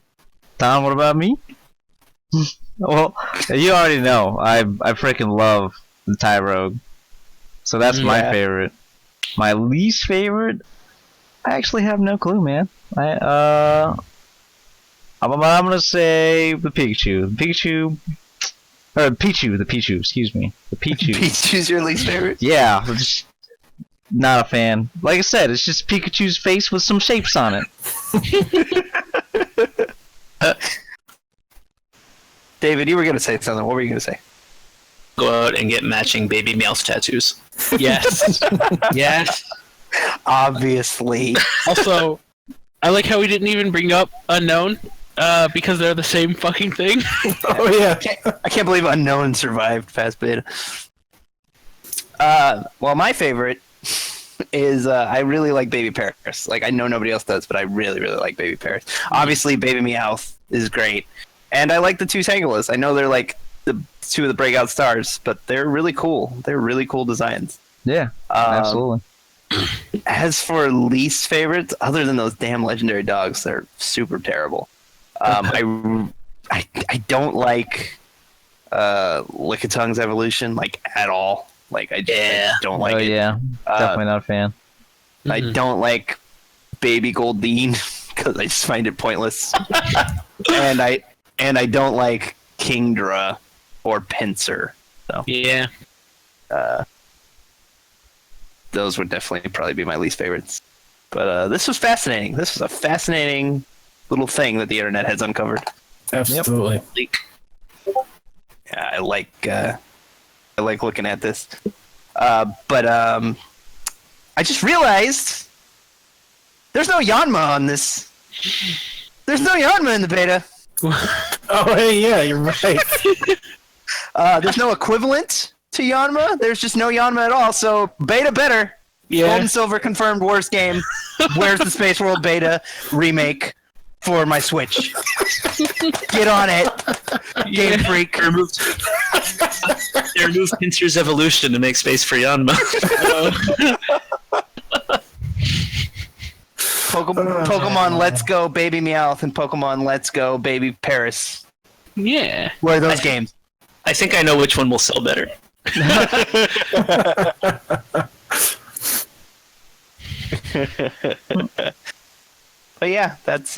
Tom, what about me? Well, you already know. I freaking love the Tyrogue. So that's my favorite. My least favorite? I actually have no clue, man. I'm gonna say the Pikachu. The Pichu, excuse me. The Pichu. Pichu's your least favorite? Yeah, I'm just not a fan. Like I said, it's just Pikachu's face with some shapes on it. David, you were gonna say something. What were you gonna say? Go out and get matching Baby Meowth tattoos. Yes. Yes. Obviously. Also, I like how we didn't even bring up Unknown, because they're the same fucking thing. Oh yeah. I can't believe Unknown survived Fast Beta. Well, my favorite is I really like Baby Paris. Like, I know nobody else does, but I really, really like Baby Paris. Obviously, Baby Meowth is great. And I like the two Tangulas. I know they're like the two of the breakout stars, but they're really cool. They're really cool designs. Yeah, absolutely. As for least favorites, other than those damn legendary dogs, they're super terrible. I don't like Lickitung's evolution like at all. Like I don't like it. Yeah, definitely not a fan. I don't like Baby Goldeen because I just find it pointless. and I don't like Kingdra or Pinsir. So Yeah. those would definitely probably be my least favorites. But this was fascinating. This was a fascinating little thing that the internet has uncovered. Absolutely. Yeah, I like looking at this. But I just realized there's no Yanma on this. There's no Yanma in the beta. Oh hey, yeah, you're right. There's no equivalent to Yanma. There's just no Yanma at all. So beta better. Yeah. Gold and Silver confirmed worst game. Where's the Space World beta remake for my Switch? Get on it, Game Freak. They removed Pinsir's evolution to make space for Yanma. Pokemon Let's Go Baby Meowth and Pokemon Let's Go Baby Paris. Yeah. Where are those games? I think I know which one will sell better. But yeah, that's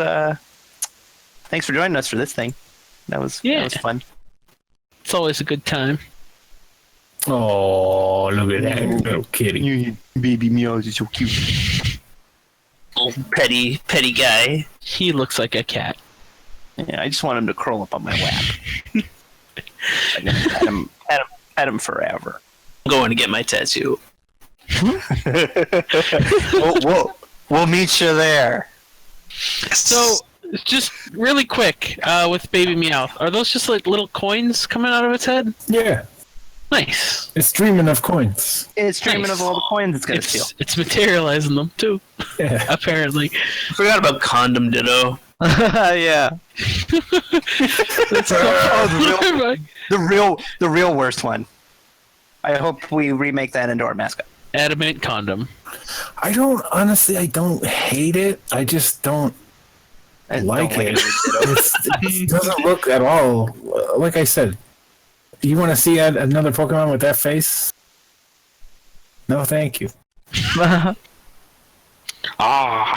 thanks for joining us for this thing. That was fun. It's always a good time. Oh, look at that little kitty. Baby Meowth is so cute. Oh, petty guy. He looks like a cat. Yeah, I just want him to curl up on my lap. I can pet him forever. I'm going to get my tattoo. We'll meet you there. So, just really quick, with Baby Meowth, are those just like little coins coming out of its head? Yeah, Nice. it's dreaming of coins. It's dreaming Nice. of all the coins it's gonna steal. It's materializing them too, Yeah. apparently. I forgot about Condom Ditto. Yeah. The real worst one. I hope we remake that into our mascot. Adamant condom. I don't hate it. I just don't. like don't it. Ditto. It doesn't look at all like I said. You want to see another Pokemon with that face? No, thank you. Ah.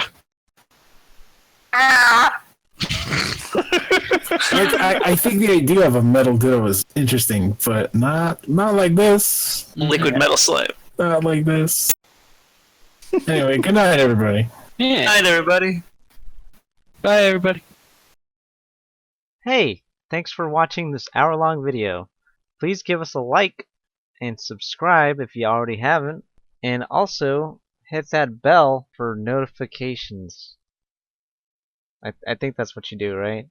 I think the idea of a metal Ditto is interesting, but not like this. Liquid metal slime. Not like this. Anyway, good night, everybody. Yeah. Night, everybody. Bye, everybody. Hey, thanks for watching this hour-long video. Please give us a like and subscribe if you already haven't, and also hit that bell for notifications. I think that's what you do, right?